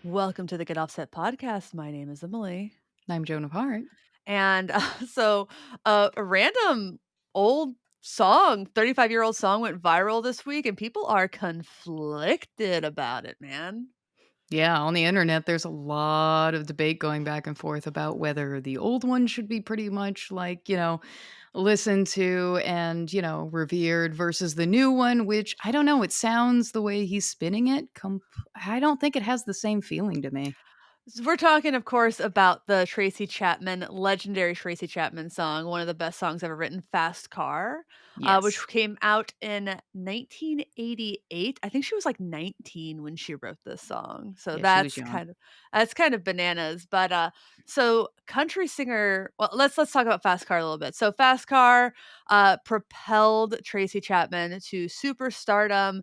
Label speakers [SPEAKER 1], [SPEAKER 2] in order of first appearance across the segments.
[SPEAKER 1] Welcome to the Get Offset podcast. My name is Emily.
[SPEAKER 2] I'm Joan of Heart.
[SPEAKER 1] And a random old song, 35-year-old song went viral this week, and people are conflicted about it, man.
[SPEAKER 2] Yeah, on the internet, there's a lot of debate going back and forth about whether the old one should be pretty much listened to and, revered versus the new one, which I don't know. It sounds the way he's spinning it. I don't think it has the same feeling to me.
[SPEAKER 1] We're talking, of course, about the Tracy Chapman, legendary Tracy Chapman song, one of the best songs ever written, "Fast Car,"
[SPEAKER 2] Yes.
[SPEAKER 1] which came out in 1988. I think she was, like, 19 when she wrote this song, so
[SPEAKER 2] Yeah, she was young.
[SPEAKER 1] that's kind of bananas, so country singer well, let's talk about Fast Car a little bit. So Fast Car, propelled Tracy Chapman to superstardom.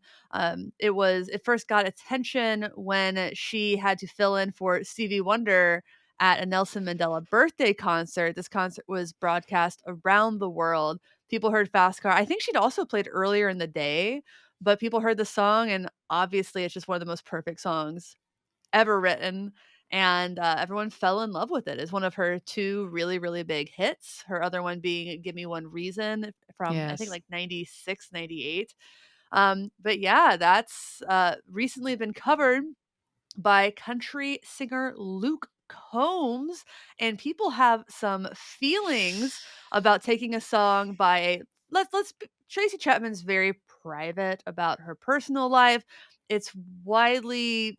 [SPEAKER 1] It first got attention when she had to fill in for Stevie Wonder at a Nelson Mandela birthday concert. This concert was broadcast around the world. People heard Fast Car. I think she'd also played earlier in the day, but people heard the song, and obviously it's just one of the most perfect songs ever written, and, everyone fell in love with it. It's one of her 2 really, really big hits, her other one being "Give Me One Reason" from, I think,
[SPEAKER 2] Yes.
[SPEAKER 1] like, 96, 98. But yeah, that's, recently been covered by country singer Luke Combs, and people have some feelings about taking a song by a let's b Tracy Chapman's very private about her personal life. It's widely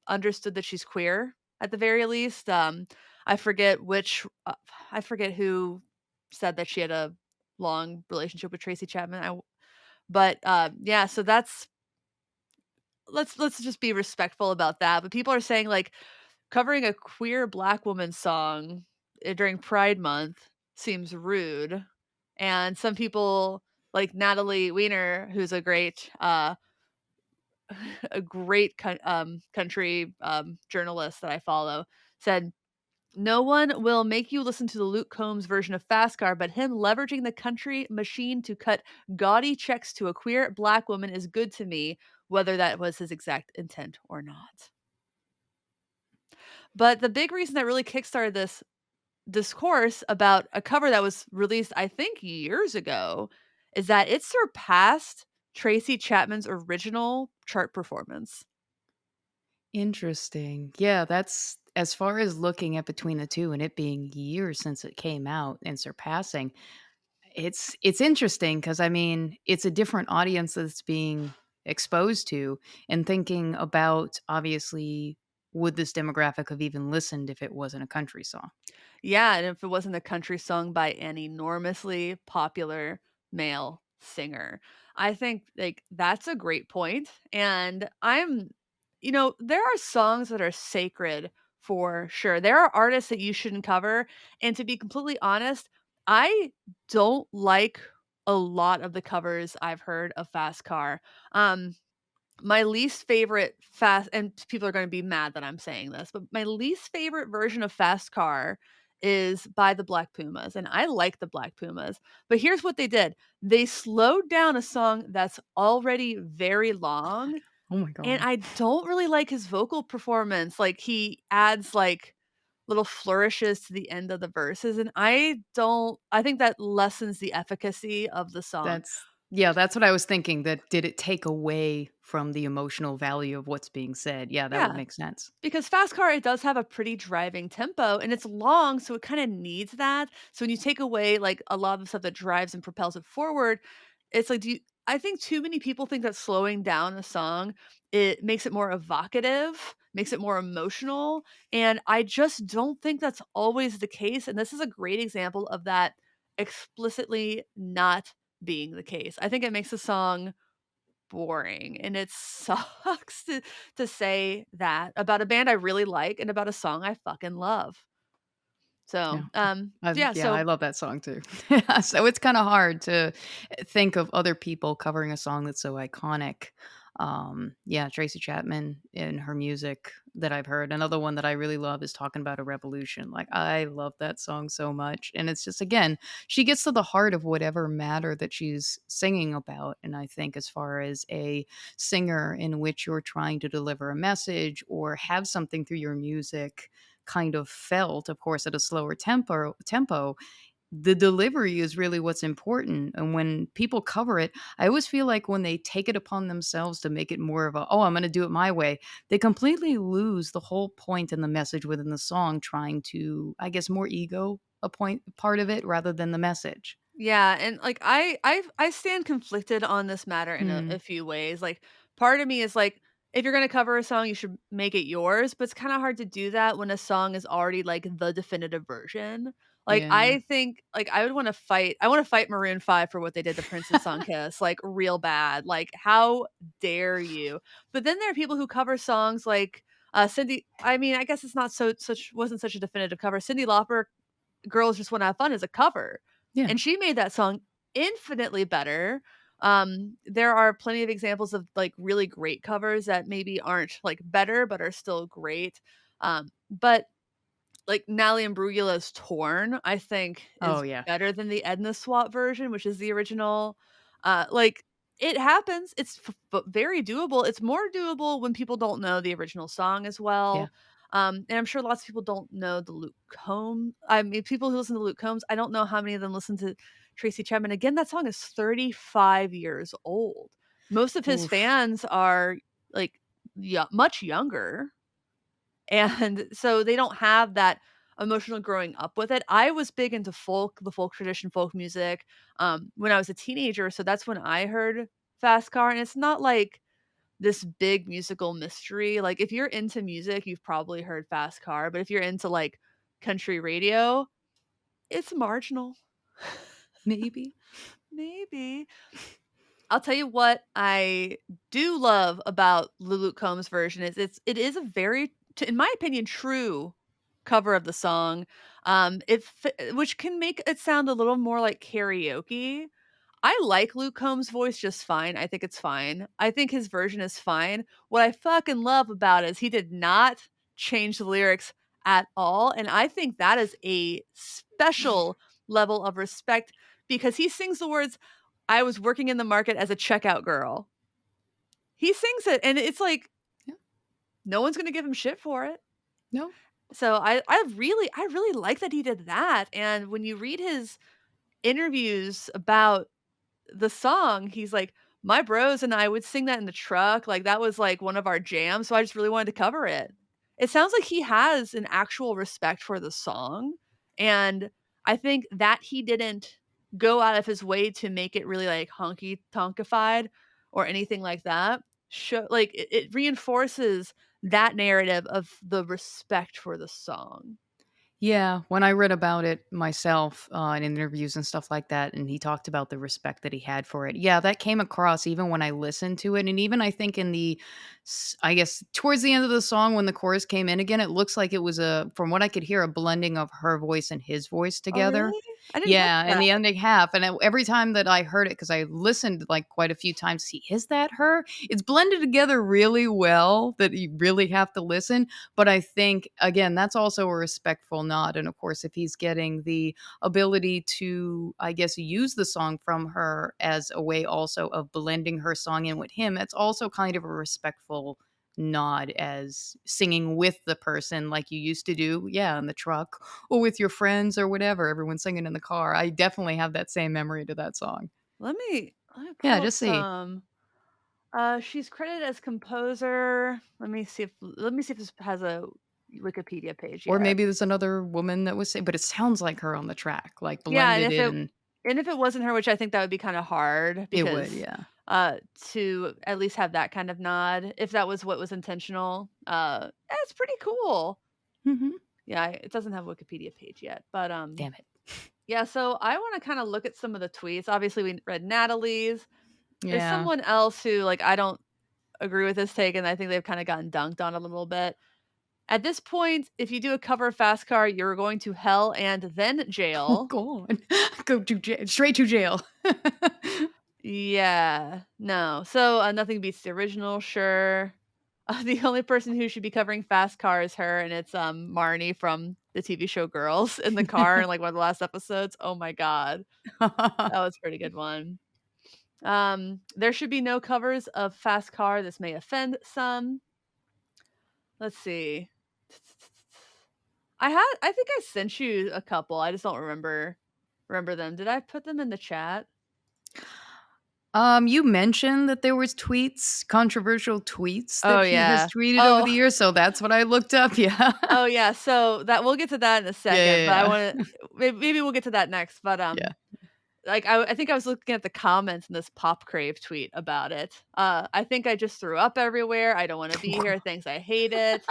[SPEAKER 1] understood that she's queer at the very least. I forget which I forget who said that she had a long relationship with Tracy Chapman. Yeah, so that's let's just be respectful about that. But people are saying like covering a queer black woman song during Pride Month seems rude. And some people like Natalie Weiner, who's a great country journalist that I follow, said no one will make you listen to the Luke Combs version of Fast Car, but him leveraging the country machine to cut gaudy checks to a queer black woman is good to me, whether that was his exact intent or not. But the big reason that really kickstarted this discourse about a cover that was released, I think, years ago, is that it surpassed Tracy Chapman's original chart performance.
[SPEAKER 2] Interesting. Yeah, that's as far as looking at between the two and it being years since it came out and surpassing. It's interesting because I mean, it's a different audience that's being exposed to and thinking about, obviously, would this demographic have even listened if it wasn't a country song?
[SPEAKER 1] Yeah, and if it wasn't a country sung by an enormously popular male singer. I think, like, that's a great point, and there are songs that are sacred for sure. There are artists that you shouldn't cover, and to be completely honest, I don't like a lot of the covers I've heard of Fast Car. Um, my least favorite fast and people are gonna be mad that I'm saying this, but my least favorite version of Fast Car is by the Black Pumas, and I like the Black Pumas, but here's what they did. They slowed down a song that's already very long,
[SPEAKER 2] Oh my
[SPEAKER 1] and
[SPEAKER 2] god.
[SPEAKER 1] I don't really like his vocal performance, like, he adds, like, little flourishes to the end of the verses, and I think that lessens the efficacy of the song.
[SPEAKER 2] That's yeah, that's what I was thinking, that did it take away from the emotional value of what's being said? Yeah, that would
[SPEAKER 1] Yeah.
[SPEAKER 2] make sense.
[SPEAKER 1] Because Fast Car, it does have a pretty driving tempo, and it's long, so it kinda needs that. So when you take away, like, a lot of the stuff that drives and propels it forward, it's like, do you I think too many people think that slowing down a song, it makes it more evocative, makes it more emotional, and I just don't think that's always the case, and this is a great example of that explicitly not being the case. I think it makes the song boring, and it sucks to say that about a band I really like and about a song I fucking love. So,
[SPEAKER 2] Yeah.
[SPEAKER 1] yeah,
[SPEAKER 2] Yeah, I
[SPEAKER 1] so
[SPEAKER 2] love that song too. Yeah, so it's kinda hard to think of other people covering a song that's so iconic. Yeah, Tracy Chapman in her music that I've heard. Another one that I really love is Talking About a Revolution. Like, I love that song so much. And it's just, again, she gets to the heart of whatever matter that she's singing about. And I think, as far as a singer in which you're trying to deliver a message or have something through your music kind of felt, of course, at a slower tempo, the delivery is really what's important. And when people cover it, I always feel like when they take it upon themselves to make it more of a, oh, I'm going to do it my way, they completely lose the whole point and the message within the song, trying to, I guess, more ego a point part of it rather than the message.
[SPEAKER 1] Yeah, and, like, I stand conflicted on this matter in a
[SPEAKER 2] Mm,
[SPEAKER 1] few ways, like, part of me is like, if you're gonna cover a song, you should make it yours, but it's kinda hard to do that when a song is already, like, the definitive version. Like,
[SPEAKER 2] yeah.
[SPEAKER 1] I think like, I wanna fight Maroon 5 for what they did to Prince's song Kiss, like, real bad, like, how dare you? But then there are people who cover songs like, I mean, I guess it's not wasn't such a definitive cover. Cyndi Lauper, Girls Just Wanna Have Fun is a cover,
[SPEAKER 2] Yeah.
[SPEAKER 1] and she made that song infinitely better. There are plenty of examples of, like, really great covers that maybe aren't, like, better, but are still great. But like, Natalie Imbruglia's "Torn," I think
[SPEAKER 2] Oh,
[SPEAKER 1] is
[SPEAKER 2] yeah.
[SPEAKER 1] better than the Edna Swap version, which is the original. Like, it happens, it's very doable. It's more doable when people don't know the original song as
[SPEAKER 2] Yeah.
[SPEAKER 1] well. And I'm sure lots of people don't know the Luke Combs. I mean, people who listen to Luke Combs, I don't know how many of them listen to Tracy Chapman. Again, that song is 35 years old. Most of his
[SPEAKER 2] Oof.
[SPEAKER 1] fans are, like, much younger. And so they don't have that emotional growing up with it. I was big into the folk tradition, folk music, when I was a teenager, so that's when I heard Fast Car, and it's not like this big musical mystery. Like, if you're into music, you've probably heard Fast Car, but if you're into, like, country radio, it's marginal.
[SPEAKER 2] Maybe.
[SPEAKER 1] Maybe. I'll tell you what I do love about the Luke Combs version is it is a very in my opinion, true cover of the song, which can make it sound a little more like karaoke. I like Luke Combs' voice just fine, I think it's fine. I think his version is fine. What I fucking love about it is he did not change the lyrics at all, and I think that is a special level of respect because he sings the words, "I was working in the market as a checkout girl." He sings it, and it's like,
[SPEAKER 2] Yeah.
[SPEAKER 1] no one's gonna give him shit for it.
[SPEAKER 2] No.
[SPEAKER 1] So I really like that he did that, and when you read his interviews about the song, he's like, "My bros and I would sing that in the truck, like, that was, like, one of our jams, so I just really wanted to cover it." It sounds like he has an actual respect for the song, and I think that he didn't go out of his way to make it really, like, honky tonkified or anything like that. It reinforces that narrative of the respect for the song.
[SPEAKER 2] Yeah, when I read about it myself, in interviews and stuff like that, and he talked about the respect that he had for it. Yeah, that came across even when I listened to it, and even I think in I guess towards the end of the song when the chorus came in again, it looks like it was from what I could hear, a blending of her voice and his voice
[SPEAKER 1] Oh,
[SPEAKER 2] together.
[SPEAKER 1] really? I didn't catch
[SPEAKER 2] Yeah, in
[SPEAKER 1] that.
[SPEAKER 2] the ending half, and every time that I heard it, because I listened like quite a few times, see, is that her? It's blended together really well that you really have to listen. But I think, again, that's also a respectful nod, and, of course, if he's getting the ability to, I guess, use the song from her as a way also of blending her song in with him, it's also kind of a respectful nod as singing with the person like you used to do, yeah, in the truck or with your friends or whatever, everyone's singing in the car. I definitely have that same memory to that song.
[SPEAKER 1] Let me
[SPEAKER 2] Yeah,
[SPEAKER 1] pull up
[SPEAKER 2] just see.
[SPEAKER 1] some. She's credited as composer. Let me see if this has a Wikipedia page
[SPEAKER 2] Or
[SPEAKER 1] yet.
[SPEAKER 2] maybe there's another woman that was but it sounds like her on the track, like,
[SPEAKER 1] Yeah, and
[SPEAKER 2] blended in.
[SPEAKER 1] if it wasn't her, which I think that would be kinda hard
[SPEAKER 2] It would,
[SPEAKER 1] because,
[SPEAKER 2] yeah.
[SPEAKER 1] to at least have that kind of nod, if that was what was intentional, it's pretty cool.
[SPEAKER 2] Mhm.
[SPEAKER 1] Yeah, it doesn't have a Wikipedia page yet, but,
[SPEAKER 2] Damn it.
[SPEAKER 1] yeah, so I wanna kinda look at some of the tweets. Obviously, we read Natalie's. There's
[SPEAKER 2] Yeah.
[SPEAKER 1] someone else who, like, I don't agree with this take, and I think they've kinda gotten dunked on a little bit. At this point, if you do a cover of Fast Car, you're going to hell and then
[SPEAKER 2] Oh
[SPEAKER 1] jail.
[SPEAKER 2] god. Go to straight to jail.
[SPEAKER 1] Yeah, no. So, Nothing Beats the Original, sure. The only person who should be covering Fast Car is her, and it's, Marnie from the TV show Girls in the car in, like, one of the last episodes. Oh my god. That was a pretty good one. There should be no covers of Fast Car. This may offend some. Let's see. I think I sent you a couple. I just don't remember them. Did I put them in the chat?
[SPEAKER 2] You mentioned that there was tweets, controversial tweets that
[SPEAKER 1] Oh,
[SPEAKER 2] he has
[SPEAKER 1] yeah.
[SPEAKER 2] tweeted over
[SPEAKER 1] Oh,
[SPEAKER 2] the years, so that's what I looked up, yeah.
[SPEAKER 1] oh, yeah. So that we'll get to that in a
[SPEAKER 2] Yeah,
[SPEAKER 1] second,
[SPEAKER 2] yeah,
[SPEAKER 1] but I
[SPEAKER 2] yeah.
[SPEAKER 1] wanna maybe we'll get to that next, but,
[SPEAKER 2] Yeah.
[SPEAKER 1] like, I think I was looking at the comments in this Pop Crave tweet about it. "I think I just threw up everywhere. I don't wanna be here. Thanks, I hate it."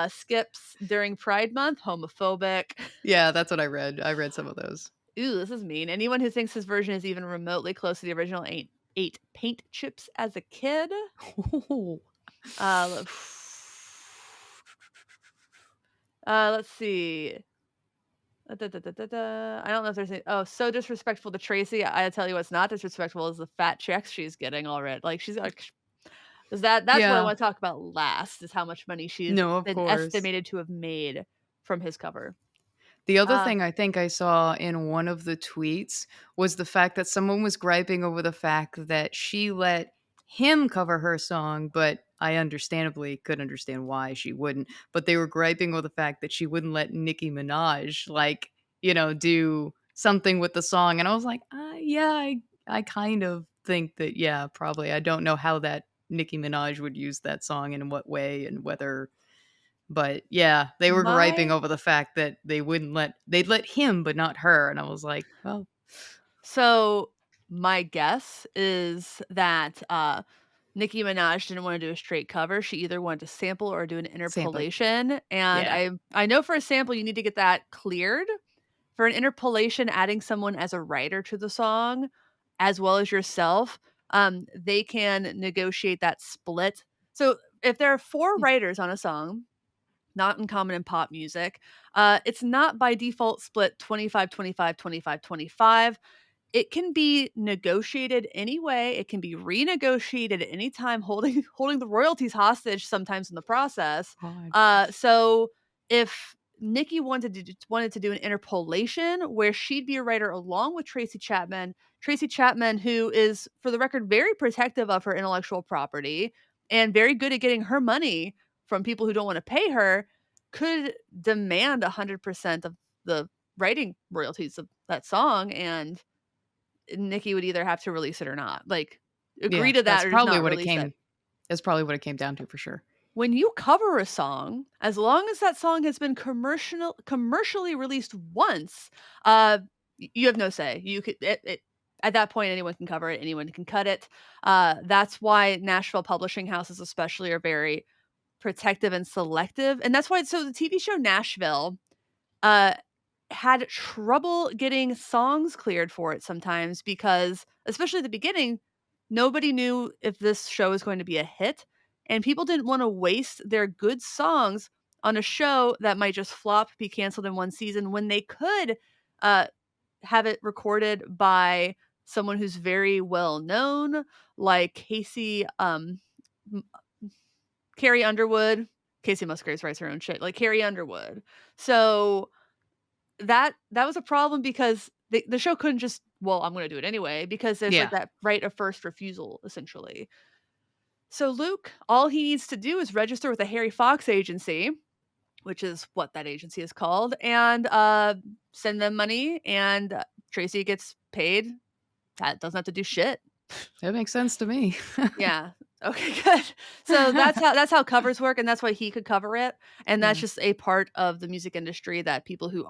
[SPEAKER 1] Skips during Pride Month, homophobic.
[SPEAKER 2] Yeah, that's what I read. I read some of those.
[SPEAKER 1] Ooh, this is mean. Anyone who thinks his version is even remotely close to the original ain't ate paint chips as a kid.
[SPEAKER 2] Ooh.
[SPEAKER 1] Uh, let's see. I don't know if there's any so disrespectful to Tracy. I tell you what's not disrespectful is the fat checks she's getting already. Like, she's like 'cause that's what I
[SPEAKER 2] Yeah.
[SPEAKER 1] wanna talk about last, is how much money she's
[SPEAKER 2] No, of
[SPEAKER 1] been
[SPEAKER 2] course.
[SPEAKER 1] estimated to have made from his cover.
[SPEAKER 2] The other
[SPEAKER 1] Uh,
[SPEAKER 2] thing I think I saw in one of the tweets was the fact that someone was griping over the fact that she let him cover her song, but I understandably could understand why she wouldn't. But they were griping over the fact that she wouldn't let Nicki Minaj, like, do something with the song. And I was like, yeah, I kind of think that, yeah, probably. I don't know how that Nicki Minaj would use that song and in what way and whether but yeah, they were griping
[SPEAKER 1] my
[SPEAKER 2] over the fact that they'd let him, but not her, and I was like, "Well,
[SPEAKER 1] So, my guess is that, Nicki Minaj didn't wanna do a straight cover, she either wanted to sample or do an
[SPEAKER 2] sampling."
[SPEAKER 1] interpolation, and
[SPEAKER 2] Yeah.
[SPEAKER 1] I know for a sample, you need to get that cleared. For an interpolation, adding someone as a writer to the song, as well as yourself, they can negotiate that split. So, if there are 4
[SPEAKER 2] Hmm.
[SPEAKER 1] writers on a song, not uncommon in pop music, it's not by default split 25, 25, 25, 25. It can be negotiated anyway, it can be renegotiated at any time, holding holding the royalties hostage sometimes in the process.
[SPEAKER 2] God.
[SPEAKER 1] So if Nikki wanted to do an interpolation where she'd be a writer along with Tracy Chapman, who is, for the record, very protective of her intellectual property and very good at getting her money from people who don't wanna pay her, could demand 100% of the writing royalties of that song, and Nicki would either have to release it or not. Like, agree
[SPEAKER 2] Yeah,
[SPEAKER 1] to that or just not release it.
[SPEAKER 2] that's probably what it came down to for sure.
[SPEAKER 1] When you cover a song, as long as that song has been commercially released once, you have no say. You could at that point, anyone can cover it, anyone can cut it. That's why Nashville publishing houses especially are very protective and selective, and that's why so the TV show Nashville, uh had trouble getting songs cleared for it sometimes because, especially at the beginning, nobody knew if this show was going to be a hit, and people didn't wanna waste their good songs on a show that might just flop, be canceled in 1 season when they could, uh, have it recorded by someone who's very well known, like M Carrie Underwood. Casey Musgraves writes her own shit, like Carrie Underwood. So that was a problem because the show couldn't just, "Well, I'm gonna do it anyway," because there's, like,
[SPEAKER 2] Yeah.
[SPEAKER 1] that right of first refusal, essentially. So Luke, all he needs to do is register with a Harry Fox agency, which is what that agency is called, and, send them money, and, Tracy gets paid. That doesn't have to do shit.
[SPEAKER 2] That makes sense to me.
[SPEAKER 1] Yeah. Okay, good. So that's how covers work, and that's why he could cover it, and that's
[SPEAKER 2] Yeah.
[SPEAKER 1] just a part of the music industry that people who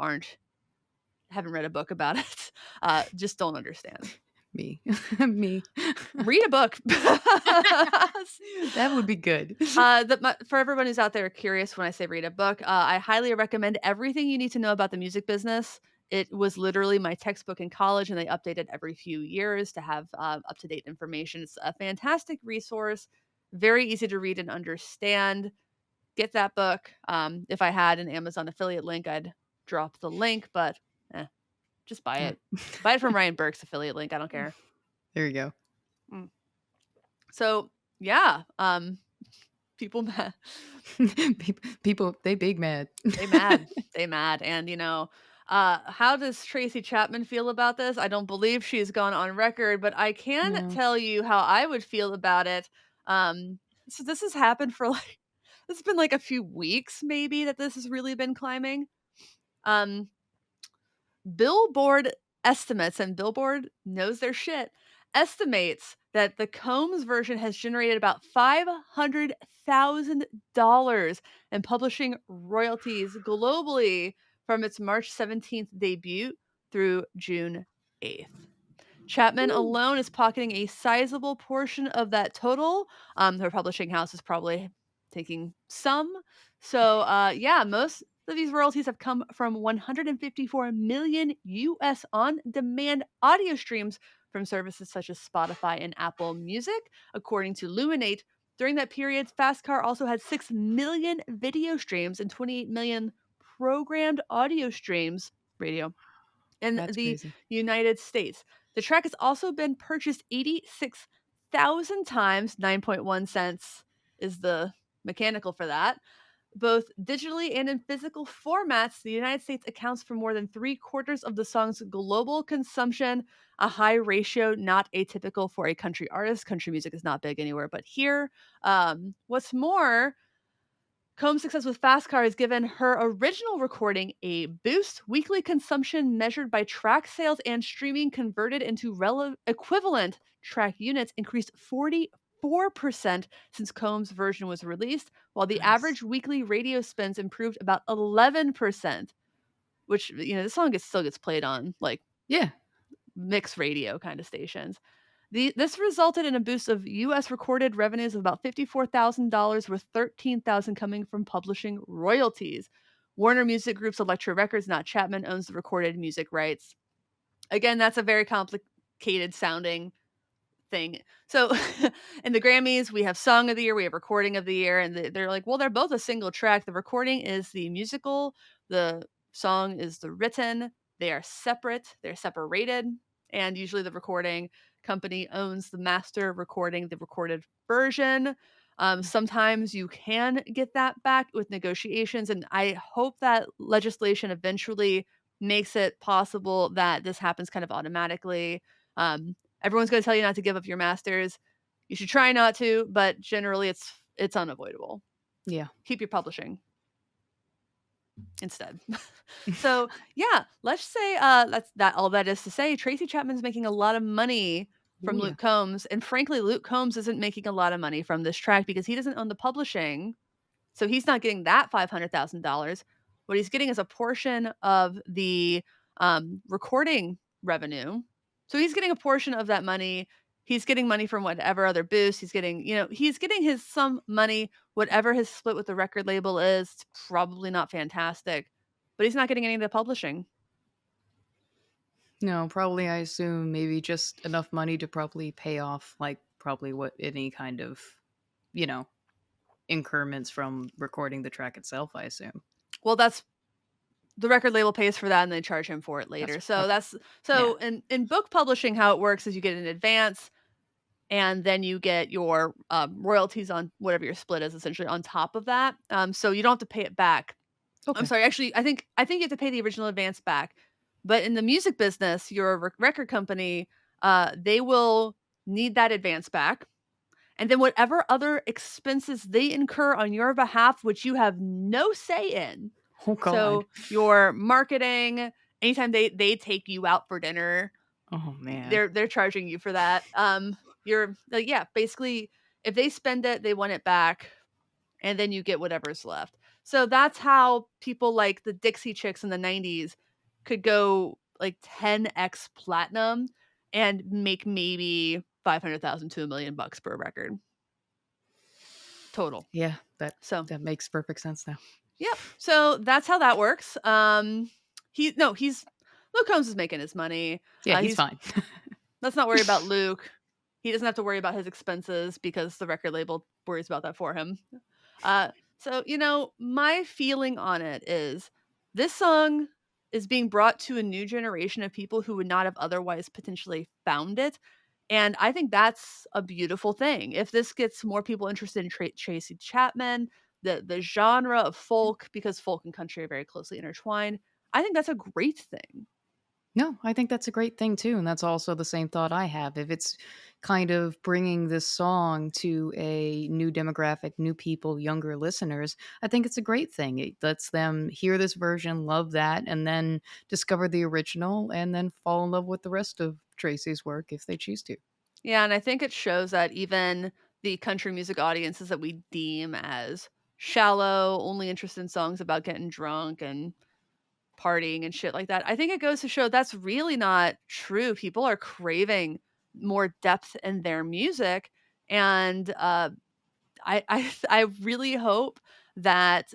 [SPEAKER 1] haven't read a book about it, just don't understand.
[SPEAKER 2] Me. Me.
[SPEAKER 1] Read a book.
[SPEAKER 2] That would be good.
[SPEAKER 1] For everyone who's out there curious when I say read a book, I highly recommend Everything You Need to Know About the Music Business. It was literally my textbook in college, and they update it every few years to have up to date information. It's a fantastic resource, very easy to read and understand. Get that book. If I had an Amazon affiliate link, I'd drop the link, but eh, just buy
[SPEAKER 2] Yeah.
[SPEAKER 1] it. Buy it from Ryan Burke's affiliate link. I don't care.
[SPEAKER 2] There you go.
[SPEAKER 1] Mm. So, yeah, people mad.
[SPEAKER 2] People, they big mad.
[SPEAKER 1] They mad. They mad. And, how does Tracy Chapman feel about this? I don't believe she's gone on record, but I can
[SPEAKER 2] No.
[SPEAKER 1] tell you how I would feel about it. So this has happened for like it's been like a few weeks maybe that this has really been climbing. Um, Billboard estimates, and Billboard knows their shit, estimates that the Combs version has generated about $500,000 in publishing royalties globally from its March 17th debut through June 8th. Chapman
[SPEAKER 2] Woo.
[SPEAKER 1] alone is pocketing a sizable portion of that total. Her publishing house is probably taking some. So, yeah, most of these royalties have come from 154 million US on demand audio streams from services such as Spotify and Apple Music. According to Luminate, during that period, Fast Car also had 6 million video streams and 28 million programmed audio streams, radio, in
[SPEAKER 2] That's
[SPEAKER 1] the
[SPEAKER 2] crazy.
[SPEAKER 1] United States. The track has also been purchased 86,000 times. 9.1 cents is the mechanical for that. Both digitally and in physical formats, the United States accounts for more than 3/4 of the song's global consumption, a high ratio not atypical for a country artist. Country music is not big anywhere but here. What's more, Combs' success with Fast Car has given her original recording a boost. Weekly consumption measured by track sales and streaming converted into equivalent track units increased 44% since Combs' version was released, while the
[SPEAKER 2] Nice.
[SPEAKER 1] average weekly radio spins improved about 11%, which, this song still gets played on like
[SPEAKER 2] Yeah.
[SPEAKER 1] mixed radio kind of stations. This resulted in a boost of U.S. recorded revenues of about $54,000, with $13,000 coming from publishing royalties. Warner Music Group's Elektra Records, not Chapman, owns the recorded music rights. Again, that's a very complicated sounding thing. So in the Grammys, we have Song of the Year, we have Recording of the Year, and they're like, well, they're both a single track. The recording is the musical, the song is the written. They are separate, they're separated, and usually the recording company owns the master recording, the recorded version. Sometimes you can get that back with negotiations, and I hope that legislation eventually makes it possible that this happens kind of automatically. Everyone's going to tell you not to give up your masters. You should try not to, but generally it's unavoidable.
[SPEAKER 2] Yeah.
[SPEAKER 1] Keep your publishing instead. So, yeah, let's say that's all that is to say. Tracy Chapman's making a lot of money from
[SPEAKER 2] Oh yeah.
[SPEAKER 1] Luke Combs, and frankly, Luke Combs isn't making a lot of money from this track because he doesn't own the publishing. So he's not getting that $500,000. What he's getting is a portion of the recording revenue. So he's getting a portion of that money. He's getting money from whatever other boost. He's getting his some money, whatever his split with the record label is. It's probably not fantastic, but he's not getting any of the publishing.
[SPEAKER 2] No, probably I assume maybe just enough money to probably pay off like probably what any kind of, you know, increments from recording the track itself, I assume.
[SPEAKER 1] Well, that's the record label pays for that and they charge him for it later.
[SPEAKER 2] That's
[SPEAKER 1] So
[SPEAKER 2] okay.
[SPEAKER 1] that's
[SPEAKER 2] Yeah.
[SPEAKER 1] so in book publishing, how it works is you get an advance and then you get your royalties on whatever your split is essentially on top of that. So you don't have to pay it back. I'm
[SPEAKER 2] Okay.
[SPEAKER 1] sorry, actually, I think you have to pay the original advance back. But in the music business, your record company, they will need that advance back. And then whatever other expenses they incur on your behalf, which you have no say in.
[SPEAKER 2] Oh god.
[SPEAKER 1] So your marketing, anytime they take you out for dinner,
[SPEAKER 2] Oh man.
[SPEAKER 1] they're charging you for that. You're like, yeah, basically, if they spend it, they want it back, and then you get whatever's left. So that's how people like the Dixie Chicks in the 90s could go like 10x platinum and make maybe 500,000 to $1 million per record total.
[SPEAKER 2] Yeah, that
[SPEAKER 1] So,
[SPEAKER 2] that makes perfect sense now.
[SPEAKER 1] yep. So that's how that works. He no, he's Luke Combs is making his money.
[SPEAKER 2] Yeah, he's
[SPEAKER 1] He's
[SPEAKER 2] fine.
[SPEAKER 1] Let's not worry about Luke. He doesn't have to worry about his expenses because the record label worries about that for him. So, my feeling on it is this song is being brought to a new generation of people who would not have otherwise potentially found it. And I think that's a beautiful thing. If this gets more people interested in Tracy Chapman, the genre of folk, because folk and country are very closely intertwined, I think that's a great thing.
[SPEAKER 2] No, I think that's a great thing too, and that's also the same thought I have. If it's kind of bringing this song to a new demographic, new people, younger listeners, I think it's a great thing. It lets them hear this version, love that, and then discover the original and then fall in love with the rest of Tracy's work if they choose to.
[SPEAKER 1] Yeah, and I think it shows that even the country music audiences that we deem as shallow, only interested in songs about getting drunk and partying and shit like that, I think it goes to show that's really not true. People are craving more depth in their music, and I really hope that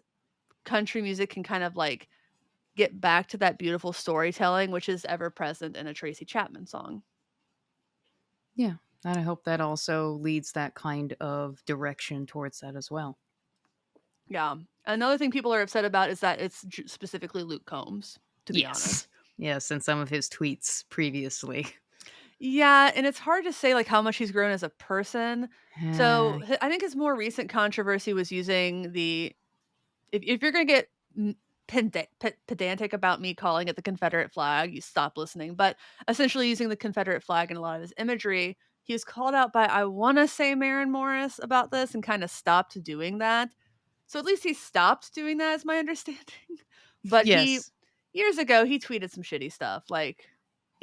[SPEAKER 1] country music can kind of like get back to that beautiful storytelling, which is ever present in a Tracy Chapman song.
[SPEAKER 2] Yeah, and I hope that also leads that kind of direction towards that as well.
[SPEAKER 1] Yeah. Another thing people are upset about is that it's specifically Luke Combs, to be
[SPEAKER 2] Yes.
[SPEAKER 1] honest.
[SPEAKER 2] Yes, and some of his tweets previously.
[SPEAKER 1] Yeah, and it's hard to say like how much he's grown as a person. So I think his more recent controversy was using the if you're gonna get pedantic about me calling it the Confederate flag, you stop listening. But essentially, using the Confederate flag in a lot of his imagery, he was called out by I want to say Maren Morris about this and kind of stopped doing that. So at least he stopped doing that, is my understanding. But he
[SPEAKER 2] Yes.
[SPEAKER 1] years ago he tweeted some shitty stuff like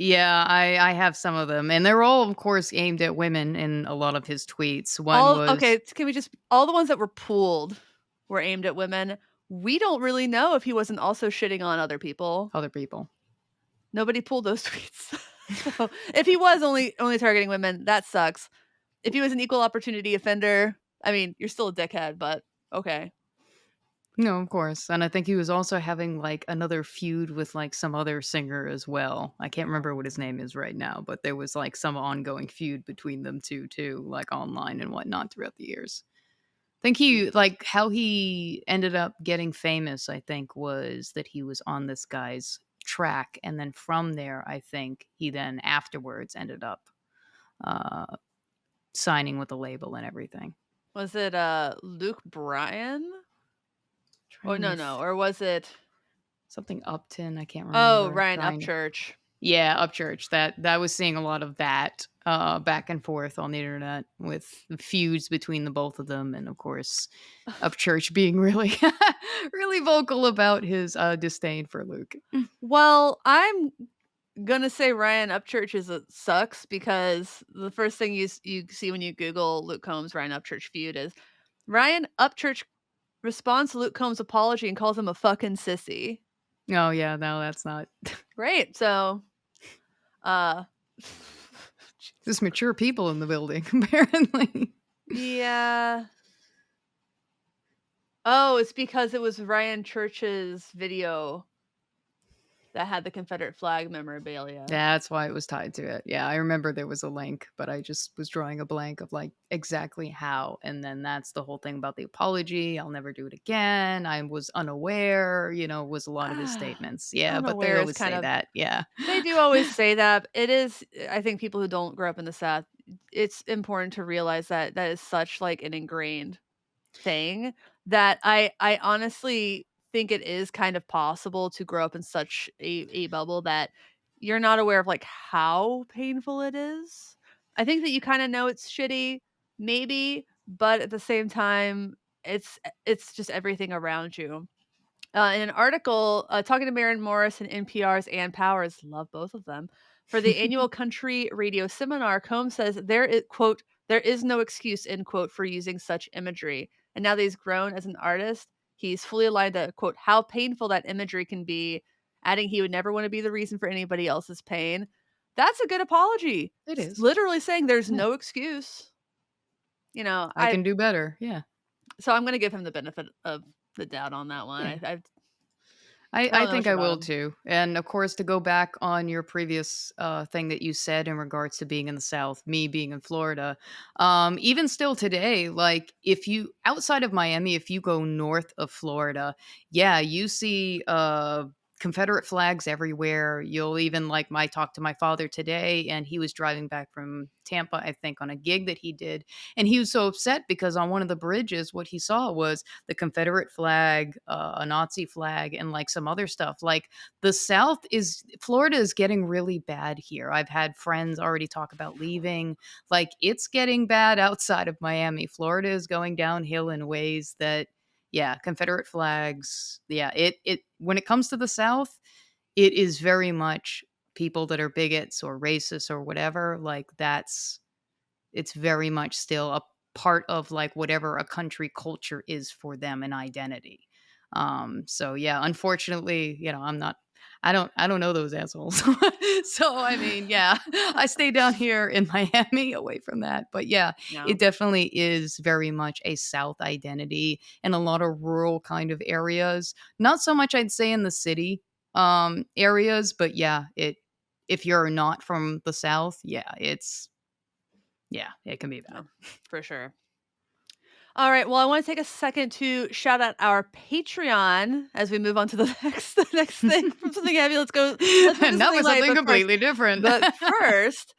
[SPEAKER 2] Yeah, I have some of them, and they're all, of course, aimed at women in a lot of his tweets. One
[SPEAKER 1] all
[SPEAKER 2] was
[SPEAKER 1] okay. Can we just all the ones that were pooled were aimed at women. We don't really know if he wasn't also shitting on other people.
[SPEAKER 2] other people.
[SPEAKER 1] Nobody pulled those tweets. So, if he was only targeting women, that sucks. If he was an equal opportunity offender, I mean, you're still a dickhead, but okay.
[SPEAKER 2] No, of course, and I think he was also having, like, another feud with, like, some other singer as well. I can't remember what his name is right now, but there was, like, some ongoing feud between them 2 too, like, online and whatnot throughout the years. Think he like, how he ended up getting famous, I think, was that he was on this guy's track, and then from there, I think he then afterwards ended up, uh, signing with a label and everything.
[SPEAKER 1] Was it Luke Bryan? Or
[SPEAKER 2] Trying to
[SPEAKER 1] no, or was it
[SPEAKER 2] something Upton, I can't
[SPEAKER 1] oh,
[SPEAKER 2] remember,
[SPEAKER 1] Ryan
[SPEAKER 2] trying to
[SPEAKER 1] Upchurch.
[SPEAKER 2] yeah, Upchurch, that was seeing a lot of that, back and forth on the internet with the feuds between the both of them, and, of course, Upchurch being really really vocal about his, disdain for Luke.
[SPEAKER 1] Well, I'm gonna say Ryan Upchurch is a sucks because the first thing you see when you Google Luke Combs Ryan Upchurch feud is Ryan Upchurch responds to Luke Combs' apology and calls him a fucking sissy.
[SPEAKER 2] Oh, yeah, no, that's not
[SPEAKER 1] Great. So, uh,
[SPEAKER 2] there's mature people in the building, apparently.
[SPEAKER 1] yeah. Oh, it's because it was Ryan Church's video that had the Confederate flag memorabilia.
[SPEAKER 2] That's why it was tied to it. Yeah, I remember there was a link, but I just was drawing a blank of, like, exactly how, and then that's the whole thing about the apology, "I'll never do it again, I was unaware," was a lot of his statements. Yeah, but they
[SPEAKER 1] Unaware is
[SPEAKER 2] always
[SPEAKER 1] kind
[SPEAKER 2] say
[SPEAKER 1] of
[SPEAKER 2] that, yeah.
[SPEAKER 1] they do always say that. It is I think people who don't grow up in the South, it's important to realize that that is such, like, an ingrained thing that I honestly think it is kind of possible to grow up in such a bubble that you're not aware of, like, how painful it is. I think that you kinda know it's shitty, maybe, but at the same time, it's just everything around you. In an article, talking to Maren Morris and NPR's Ann Powers, love both of them, for the annual country radio seminar, Combs says there is, quote, there is no excuse, end quote, for using such imagery. And now that he's grown as an artist, he's fully aligned to, quote, how painful that imagery can be, adding he would never want to be the reason for anybody else's pain. That's a good apology.
[SPEAKER 2] It is.
[SPEAKER 1] Literally saying there's
[SPEAKER 2] Yeah.
[SPEAKER 1] no excuse.
[SPEAKER 2] I can do better, yeah.
[SPEAKER 1] So I'm going to give him the benefit of the doubt on that one.
[SPEAKER 2] Yeah.
[SPEAKER 1] I
[SPEAKER 2] I
[SPEAKER 1] don't know
[SPEAKER 2] think
[SPEAKER 1] much
[SPEAKER 2] I
[SPEAKER 1] about
[SPEAKER 2] will
[SPEAKER 1] him.
[SPEAKER 2] too. And of course, to go back on your previous thing that you said in regards to being in the South, me being in Florida, even still today, like if you outside of Miami, if you go north of Florida, yeah, you see Confederate flags everywhere. You'll even like I talked to my father today, and he was driving back from Tampa, I think, on a gig that he did. And he was so upset because on one of the bridges, what he saw was the Confederate flag, a Nazi flag, and like some other stuff. Like the South is, Florida is getting really bad here. I've had friends already talk about leaving. Like it's getting bad outside of Miami. Florida is going downhill in ways that, yeah, Confederate flags. Yeah, it when it comes to the South, it is very much people that are bigots or racists or whatever. Like it's very much still a part of like whatever a country culture is for them and identity. So yeah, unfortunately, I don't know those assholes. So I mean, yeah, I stay down here in Miami away from that. But yeah,
[SPEAKER 1] Yeah.
[SPEAKER 2] it definitely is very much a South identity in a lot of rural kind of areas. Not so much I'd say in the city areas, but yeah, it if you're not from the South, yeah, it can be
[SPEAKER 1] No,
[SPEAKER 2] bad.
[SPEAKER 1] for sure. All right. Well, I want to take a second to shout out our Patreon as we move on to the next thing from something heavy. Let's move to
[SPEAKER 2] And that
[SPEAKER 1] something
[SPEAKER 2] was
[SPEAKER 1] light.
[SPEAKER 2] something
[SPEAKER 1] But first,
[SPEAKER 2] completely different.
[SPEAKER 1] but first,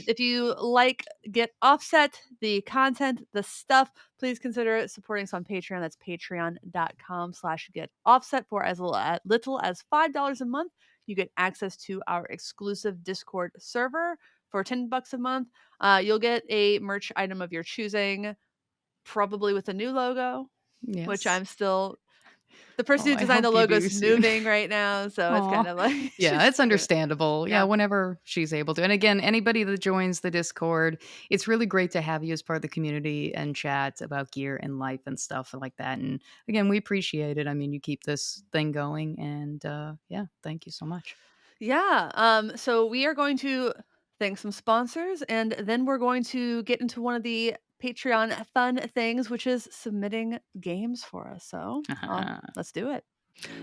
[SPEAKER 1] if you like Get Offset, the content, the stuff, please consider supporting us on Patreon. That's patreon.com/get offset for as little as $5 a month. You get access to our exclusive Discord server for $10 a month. You'll get a merch item of your choosing, probably with a new logo, which
[SPEAKER 2] Yes.
[SPEAKER 1] I'm still the person
[SPEAKER 2] Oh,
[SPEAKER 1] who
[SPEAKER 2] I
[SPEAKER 1] designed the
[SPEAKER 2] hope you
[SPEAKER 1] logo
[SPEAKER 2] do
[SPEAKER 1] is
[SPEAKER 2] soon.
[SPEAKER 1] moving right now, so it's kind
[SPEAKER 2] Aw.
[SPEAKER 1] of like
[SPEAKER 2] Yeah,
[SPEAKER 1] she's
[SPEAKER 2] it's understandable. Yeah,
[SPEAKER 1] yeah.
[SPEAKER 2] whenever she's able to. And again, anybody that joins the Discord, it's really great to have you as part of the community and chat about gear and life and stuff like that. And again, we appreciate it. I mean, you keep this thing going, and yeah, thank you so much.
[SPEAKER 1] Yeah, so we are going to thank some sponsors, and then we're going to get into one of the Patreon fun things, which is submitting games for us. So, let's do it.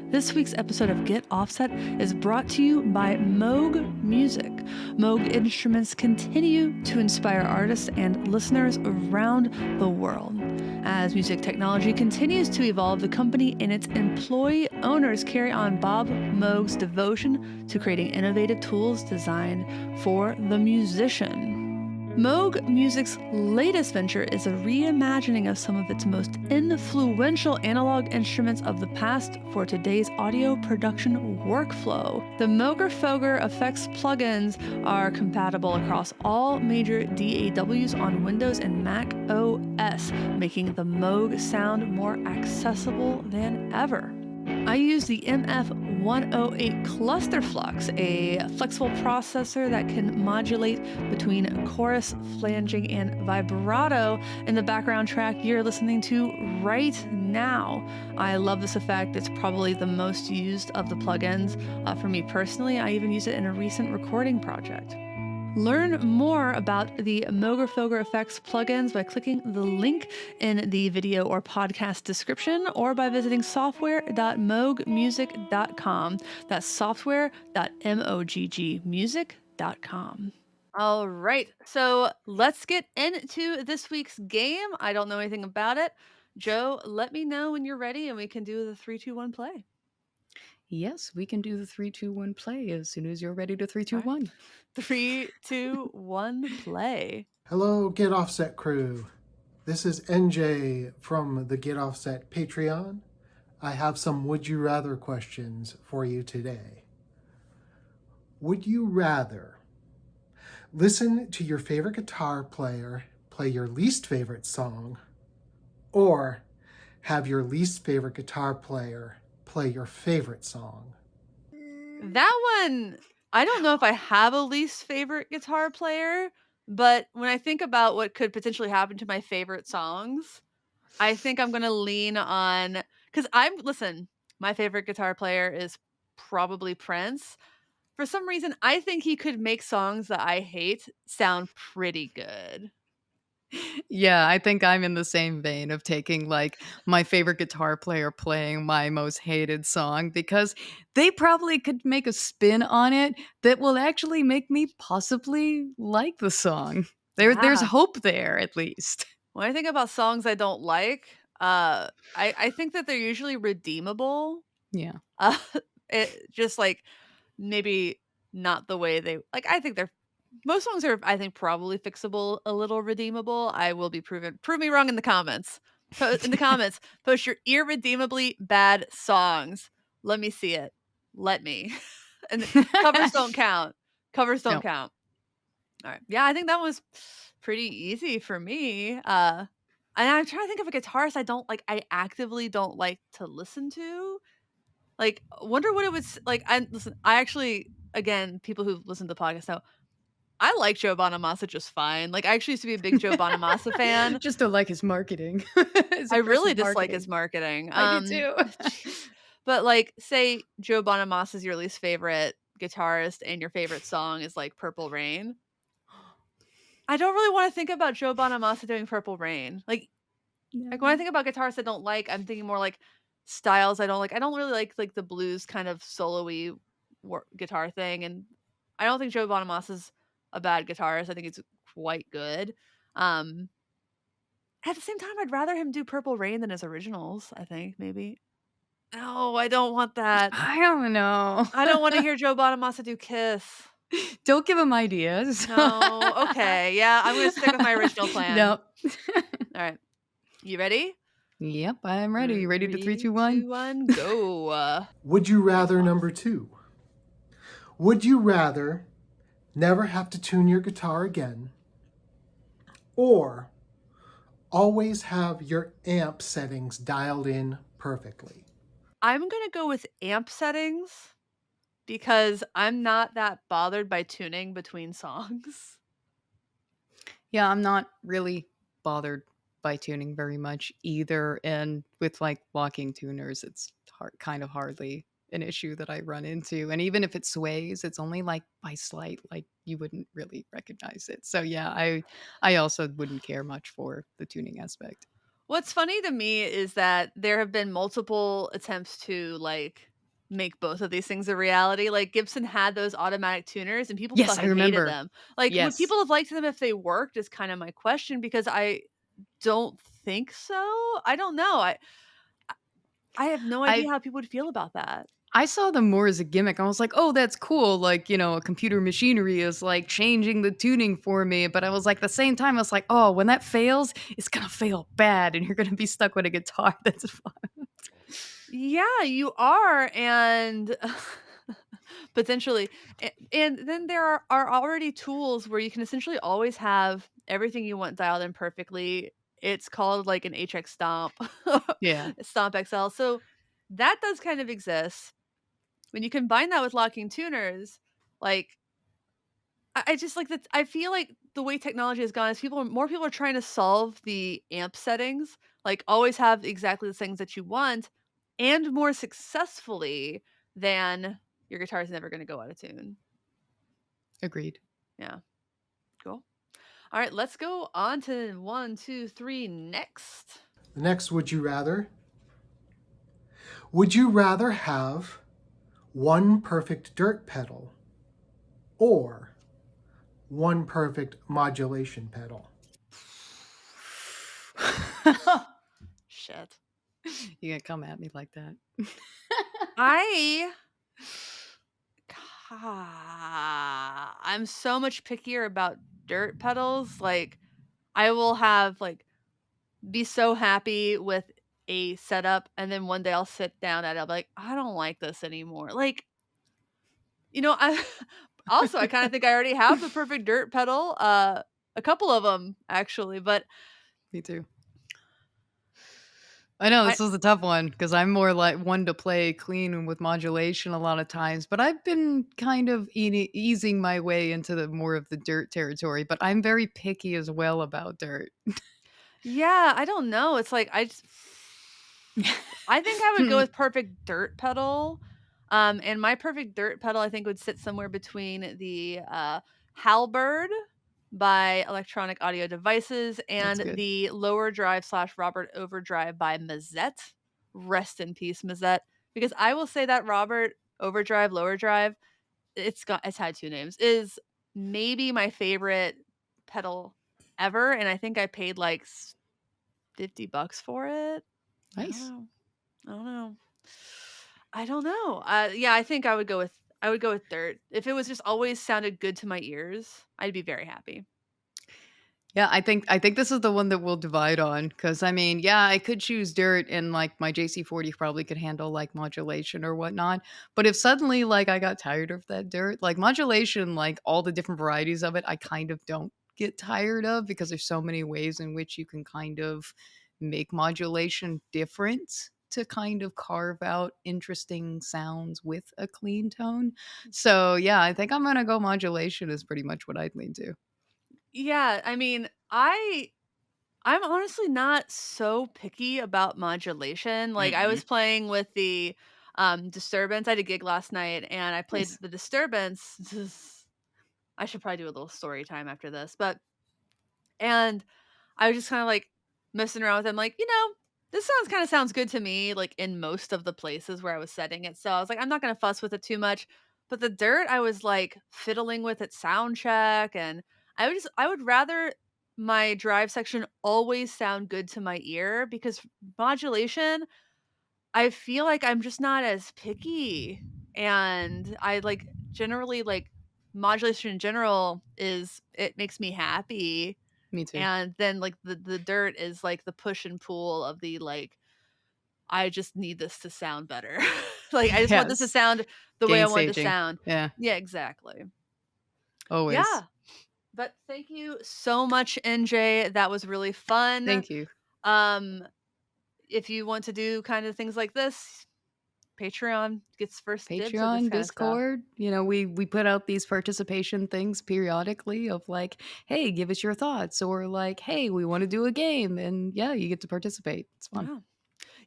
[SPEAKER 1] This week's episode of Get Offset is brought to you by Moog Music. Moog instruments continue to inspire artists and listeners around the world. As music technology continues to evolve, the company and its employee owners carry on Bob Moog's devotion to creating innovative tools designed for the musician. Moog Music's latest venture is a reimagining of some of its most influential analog instruments of the past for today's audio production workflow. The Moogerfooger Effects Plug-ins are compatible across all major DAWs on Windows and Mac OS, making the Moog sound more accessible than ever. I use the MF108 Cluster Flux, a flexible processor that can modulate between chorus, flanging, and vibrato in the background track you're listening to right now. I love this effect. It's probably the most used of the plugins. For me personally, I even use it in a recent recording project. Learn more about the Moogerfooger Effects plugins by clicking the link in the video or podcast description, or by visiting software.moogmusic.com. That's software.moggmusic.com. All right, so let's get into this week's game. I don't know anything about it. Joe, let me know when you're ready and we can do the 3, 2, 1 play.
[SPEAKER 2] Yes, we can do the 3, 2, 1 play as soon as you're ready to three,
[SPEAKER 1] All
[SPEAKER 2] two,
[SPEAKER 1] right.
[SPEAKER 2] one.
[SPEAKER 1] 3, 2, 1 play.
[SPEAKER 3] Hello, Get Offset crew. This is NJ from the Get Offset Patreon. I have some would you rather questions for you today. Would you rather listen to your favorite guitar player play your least favorite song, or have your least favorite guitar player play your favorite song?
[SPEAKER 1] That one, I don't know if I have a least favorite guitar player, but when I think about what could potentially happen to my favorite songs, I think I'm gonna lean on, because listen, my favorite guitar player is probably Prince. For some reason, I think he could make songs that I hate sound pretty good.
[SPEAKER 2] Yeah, I think I'm in the same vein of taking like my favorite guitar player playing my most hated song because they probably could make a spin on it that will actually make me possibly like the song. There's
[SPEAKER 1] Yeah.
[SPEAKER 2] hope there at least.
[SPEAKER 1] When I think about songs I don't like, I think that they're usually redeemable.
[SPEAKER 2] Yeah.
[SPEAKER 1] Uh, It just like maybe not the way they like. I think they're most songs are, I think, probably fixable, a little redeemable. I will be proven. Prove me wrong in the comments. In the comments, post your irredeemably bad songs. Let me see it. Let me. And covers don't count. Covers don't
[SPEAKER 2] No.
[SPEAKER 1] count. All right. Yeah, I think that was pretty easy for me. And I'm trying to think of a guitarist I actively don't like to listen to. Like, wonder what it would like. I listen. I actually, again, people who listen to the podcast know I like Joe Bonamassa just fine. Like, I actually used to be a big Joe Bonamassa fan.
[SPEAKER 2] Just don't like his marketing, his
[SPEAKER 1] I really
[SPEAKER 2] aggressive
[SPEAKER 1] dislike his
[SPEAKER 2] marketing.
[SPEAKER 1] marketing.
[SPEAKER 2] I do too.
[SPEAKER 1] Jeez. But like, say Joe Bonamassa is your least favorite guitarist, and your favorite song is like Purple Rain. I don't really want to think about Joe Bonamassa doing Purple Rain. Like when I
[SPEAKER 2] No.
[SPEAKER 1] think about guitarists I don't like, I'm thinking more like styles I don't like. I don't really like the blues kind of solo-y guitar thing, and I don't think Joe Bonamassa's a bad guitarist. I think it's quite good. Um, at the same time, I'd rather him do Purple Rain than his originals, I think, maybe. No, I don't want that.
[SPEAKER 2] I don't know.
[SPEAKER 1] I don't wanna hear Joe Bonamassa do Kiss.
[SPEAKER 2] Don't give him ideas.
[SPEAKER 1] No, okay, yeah, I'm gonna stick with my original plan.
[SPEAKER 2] Nope.
[SPEAKER 1] Alright, you ready?
[SPEAKER 2] Yep, I'm ready. You ready to 3,
[SPEAKER 1] 3,
[SPEAKER 2] 2, 1?
[SPEAKER 1] 2, 1, go.
[SPEAKER 3] Would you rather number 2? Would you rather never have to tune your guitar again, or always have your amp settings dialed in perfectly?
[SPEAKER 1] I'm gonna go with amp settings because I'm not that bothered by tuning between songs.
[SPEAKER 2] Yeah, I'm not really bothered by tuning very much either, and with, like, locking tuners, it's kind of hardly an issue that I run into, and even if it sways, it's only, like, by slight, like, you wouldn't really recognize it. So, yeah, I also wouldn't care much for the tuning aspect.
[SPEAKER 1] What's funny to me is that there have been multiple attempts to, like, make both of these things a reality. Like, Gibson had those automatic tuners and people
[SPEAKER 2] Yes, I
[SPEAKER 1] fucking hated
[SPEAKER 2] remember.
[SPEAKER 1] them. Like, would
[SPEAKER 2] Yes.
[SPEAKER 1] people have liked them if they worked is kinda my question because I don't think so. I don't know. I have no idea
[SPEAKER 2] I
[SPEAKER 1] how people would feel about that.
[SPEAKER 2] I saw them more as a gimmick. I was like, "Oh, that's cool." Like, a computer machinery is like changing the tuning for me. But I was like, at the same time, I was like, "Oh, when that fails, it's gonna fail bad, and you're gonna be stuck with a guitar that's fun."
[SPEAKER 1] Yeah, you are, and potentially, and then there are already tools where you can essentially always have everything you want dialed in perfectly. It's called like an HX Stomp,
[SPEAKER 2] Yeah,
[SPEAKER 1] Stomp XL. So that does kind of exist. When you combine that with locking tuners, like I just like that. I feel like the way technology has gone is more people are trying to solve the amp settings, like always have exactly the things that you want, and more successfully than your guitar is never going to go out of tune.
[SPEAKER 2] agreed.
[SPEAKER 1] Yeah, cool. All right, let's go on to 1, 2, 3 next.
[SPEAKER 3] The next, would you rather? Would you rather have one perfect dirt pedal or one perfect modulation pedal?
[SPEAKER 1] Shit.
[SPEAKER 2] You gonna come at me like that?
[SPEAKER 1] I I'm so much pickier about dirt pedals. Like I will have like be so happy with a setup and then one day I'll sit down and I'll be like, I don't like this anymore. Like, I also I kind of think I already have the perfect dirt pedal. A couple of them actually, but
[SPEAKER 2] Me too. I know
[SPEAKER 1] I
[SPEAKER 2] this is a tough one because I'm more like one to play clean and with modulation a lot of times, but I've been kind of easing my way into the more of the dirt territory. But I'm very picky as well about dirt.
[SPEAKER 1] yeah, I don't know. It's like I think I would go with perfect dirt pedal. And my perfect dirt pedal I think would sit somewhere between the Halberd by Electronic Audio Devices
[SPEAKER 2] That's
[SPEAKER 1] and
[SPEAKER 2] good.
[SPEAKER 1] the Lower Drive slash Robert Overdrive by Mazette. Rest in peace, Mazette. Because I will say that Robert Overdrive, Lower Drive, it's had two names, is maybe my favorite pedal ever. And I think I paid like $50 for it. I don't
[SPEAKER 2] Nice.
[SPEAKER 1] know. I don't know. I don't know. Yeah, I think I would go with dirt. If it was just always sounded good to my ears, I'd be very happy.
[SPEAKER 2] Yeah, I think this is the one that we'll divide on because I mean, yeah, I could choose dirt and like my JC40 probably could handle like modulation or whatnot. But if suddenly like I got tired of that dirt, like modulation, like all the different varieties of it, I kind of don't get tired of because there's so many ways in which you can kind of make modulation different to kind of carve out interesting sounds with a clean tone. So yeah, I think I'm gonna go modulation is pretty much what I'd lean to.
[SPEAKER 1] Yeah, I mean, I'm honestly not so picky about modulation. Like I
[SPEAKER 2] Mm-mm.
[SPEAKER 1] was playing with the disturbance. I had a gig last night and I played
[SPEAKER 2] Nice.
[SPEAKER 1] the disturbance. I should probably do a little story time after this, but and I was just kind of like messing around with him, like, this sounds good to me, like in most of the places where I was setting it. So I was like, I'm not gonna fuss with it too much. But the dirt, I was like fiddling with at sound check, and I would rather my drive section always sound good to my ear because modulation, I feel like I'm just not as picky. And I like generally like modulation in general is it makes me happy,
[SPEAKER 2] Me too.
[SPEAKER 1] and then, like, the dirt is, like, the push and pull of the, like, "I just need this to sound better." Like, I just want this to
[SPEAKER 2] Yes.
[SPEAKER 1] sound the way I want it to
[SPEAKER 2] Gainsaging.
[SPEAKER 1] sound.
[SPEAKER 2] Yeah,
[SPEAKER 1] Yeah, exactly.
[SPEAKER 2] always.
[SPEAKER 1] Yeah, but thank you so much, NJ, that was really fun.
[SPEAKER 2] Thank you.
[SPEAKER 1] Um, if you want to do kind of things like this, Patreon gets first dibs at this
[SPEAKER 2] Patreon,
[SPEAKER 1] kinda stuff.
[SPEAKER 2] Discord, we put out these participation things periodically of like, "Hey, give us your thoughts," or like, "Hey, we wanna do a game," and yeah, you get to participate. It's fun.
[SPEAKER 1] Yeah.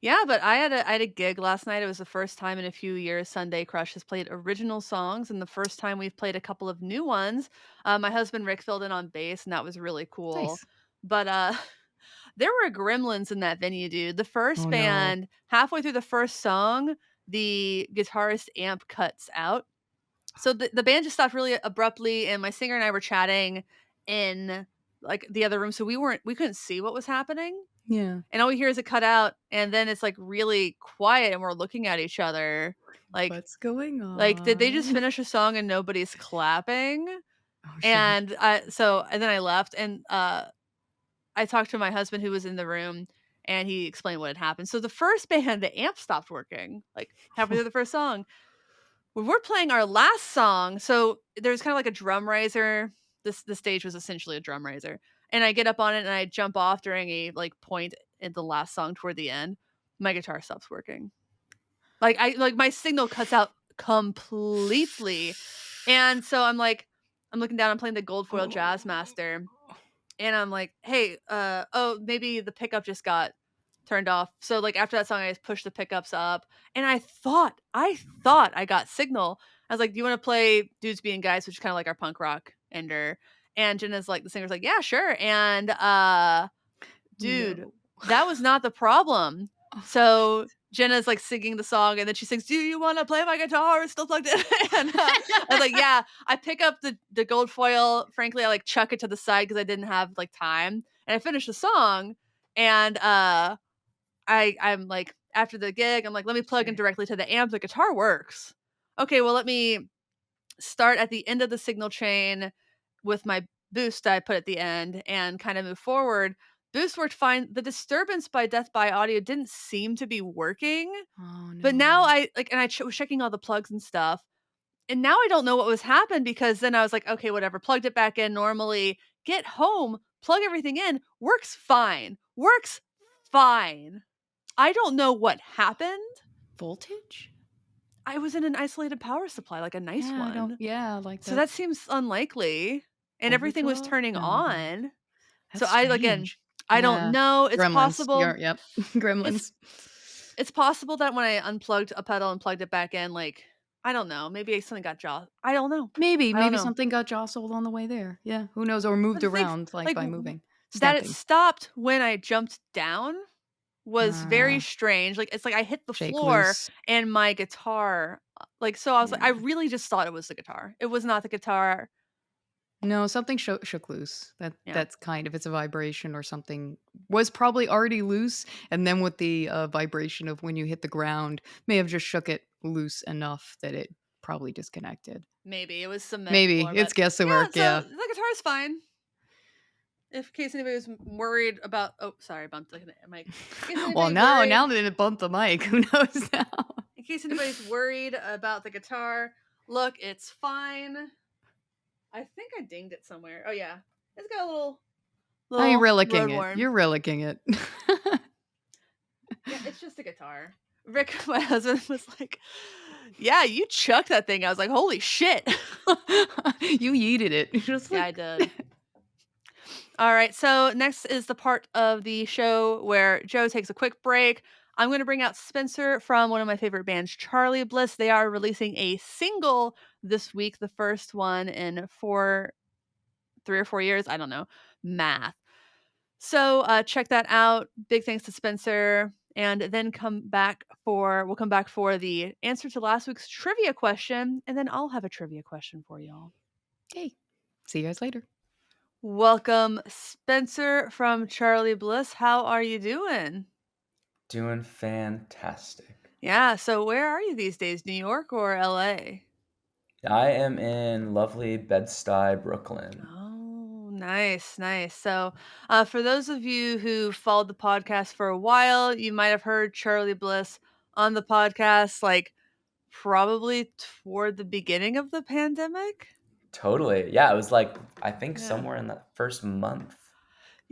[SPEAKER 1] Yeah, but I had a gig last night. It was the first time in a few years Sunday Crush has played original songs, and the first time we've played a couple of new ones. My husband Rick filled in on bass, and that was really cool.
[SPEAKER 2] Nice.
[SPEAKER 1] But there were gremlins in that venue, dude. The first
[SPEAKER 2] Oh, no.
[SPEAKER 1] band, halfway through the first song, the guitarist amp cuts out. So the band just stopped really abruptly, and my singer and I were chatting in like the other room, so we couldn't see what was happening,
[SPEAKER 2] Yeah.
[SPEAKER 1] and all we hear is a cut out, and then it's, like, really quiet, and we're looking at each other
[SPEAKER 2] What's going
[SPEAKER 1] did they just
[SPEAKER 2] on?
[SPEAKER 1] finish a song and nobody's clapping?
[SPEAKER 2] Oh, shit.
[SPEAKER 1] And then I left, and, I talked to my husband who was in the room, and he explained what had happened. So the first band, the amp stopped working, like, halfway through the first song. When we're playing our last song, so there's kinda like a drum riser. The stage was essentially a drum riser, and I get up on it and I jump off during a, like, point in the last song toward the end. My guitar stops working. My signal cuts out completely, and so I'm looking down, I'm playing the gold foil jazz master, and I'm like, "Hey, oh, maybe the pickup just got turned off." So, like, after that song, I just pushed the pickups up, and I thought I got signal. I was like, "Do you wanna play Dudes Being Guys?" Which is kinda like our punk rock ender, and Jenna's like the singer's like, "Yeah, sure," and, dude,
[SPEAKER 2] No.
[SPEAKER 1] that was not the problem.
[SPEAKER 2] Oh,
[SPEAKER 1] So, Jenna's, like, singing the song, and then she sings, "Do you wanna play my guitar? It's still plugged in." And, I was like, "Yeah." I pick up the gold foil, frankly, I, like, chuck it to the side because I didn't have, like, time, and I finish the song, and, I'm like after the gig, I'm like, "Let me plug in
[SPEAKER 2] shit.
[SPEAKER 1] directly to the amp, the guitar works." Okay, well, let me start at the end of the signal chain with my boost I put at the end and kind of move forward. Boost worked fine. The disturbance by Death by Audio didn't seem to be working,
[SPEAKER 2] Oh,
[SPEAKER 1] but now
[SPEAKER 2] no.
[SPEAKER 1] I was checking all the plugs and stuff, and now I don't know what was happened because then I was like, okay, whatever, plugged it back in normally, get home, plug everything in, works fine. Works fine. I don't know what happened.
[SPEAKER 2] Voltage?
[SPEAKER 1] I was in an isolated power supply, like a nice
[SPEAKER 2] Yeah, I don't
[SPEAKER 1] one.
[SPEAKER 2] like
[SPEAKER 1] So that
[SPEAKER 2] that's
[SPEAKER 1] seems unlikely, and everything was
[SPEAKER 2] overdraw?
[SPEAKER 1] turning
[SPEAKER 2] No, okay.
[SPEAKER 1] on. So
[SPEAKER 2] That's
[SPEAKER 1] again,
[SPEAKER 2] strange.
[SPEAKER 1] I don't
[SPEAKER 2] Yeah.
[SPEAKER 1] know.
[SPEAKER 2] Gremlins. Yep.
[SPEAKER 1] It's
[SPEAKER 2] Gremlins.
[SPEAKER 1] it's possible that when I unplugged a pedal and plugged it back in, like, I don't know, maybe something got I don't know.
[SPEAKER 2] Maybe,
[SPEAKER 1] I don't
[SPEAKER 2] maybe
[SPEAKER 1] know.
[SPEAKER 2] something got jostled on the way there. Yeah, who knows? Or
[SPEAKER 1] But
[SPEAKER 2] moved
[SPEAKER 1] the things
[SPEAKER 2] around, like,
[SPEAKER 1] like
[SPEAKER 2] by
[SPEAKER 1] w
[SPEAKER 2] moving,
[SPEAKER 1] that it
[SPEAKER 2] stepping.
[SPEAKER 1] stopped when I jumped down was very
[SPEAKER 2] Ah,
[SPEAKER 1] strange. Like, it's like I hit the
[SPEAKER 2] shake
[SPEAKER 1] floor
[SPEAKER 2] loose.
[SPEAKER 1] and my guitar, so I was like, I
[SPEAKER 2] Yeah.
[SPEAKER 1] really just thought it was the guitar. It was not the guitar.
[SPEAKER 2] No, something shook loose.
[SPEAKER 1] Yeah.
[SPEAKER 2] That's kind of it's a vibration or something was probably already loose, and then with the, vibration of when you hit the ground, may have just shook it loose enough that it probably disconnected.
[SPEAKER 1] Maybe it was cement
[SPEAKER 2] Maybe
[SPEAKER 1] floor,
[SPEAKER 2] it's
[SPEAKER 1] but yeah.
[SPEAKER 2] guesswork.
[SPEAKER 1] So
[SPEAKER 2] Yeah.
[SPEAKER 1] the guitar's fine. In case anybody was worried about, oh, sorry, I bumped the mic. In case
[SPEAKER 2] Well,
[SPEAKER 1] anybody
[SPEAKER 2] now
[SPEAKER 1] worried,
[SPEAKER 2] that it bumped the mic, who knows now?
[SPEAKER 1] in case anybody's worried about the guitar, look, it's fine. I think I dinged it somewhere. Oh yeah, it's got a little
[SPEAKER 2] Oh, you're
[SPEAKER 1] road
[SPEAKER 2] relicking it.
[SPEAKER 1] worn.
[SPEAKER 2] You're relicking it.
[SPEAKER 1] Yeah, it's just a guitar. Rick, my husband, was like, "Yeah, you chucked that thing." I was like, "Holy shit!"
[SPEAKER 2] You yeeted it. Just
[SPEAKER 1] Yeah,
[SPEAKER 2] like
[SPEAKER 1] I did. All right, so next is the part of the show where Joe takes a quick break. I'm going to bring out Spencer from one of my favorite bands, Charly Bliss. They are releasing a single this week, the first one in 3 or 4 years. I don't know, math. So check that out. Big thanks to Spencer. And then we'll come back for the answer to last week's trivia question, and then I'll have a trivia question for y'all.
[SPEAKER 2] hey, see you guys later.
[SPEAKER 1] Welcome, Spencer from Charly Bliss. How are you doing?
[SPEAKER 4] Doing fantastic.
[SPEAKER 1] Yeah, so where are you these days, New York or LA?
[SPEAKER 4] I am in lovely Bed-Stuy, Brooklyn.
[SPEAKER 1] Oh, nice, nice. So, for those of you who followed the podcast for a while, you might have heard Charly Bliss on the podcast, like probably toward the beginning of the pandemic.
[SPEAKER 4] Totally. Yeah, it was like, I think
[SPEAKER 1] Yeah.
[SPEAKER 4] somewhere in that first month.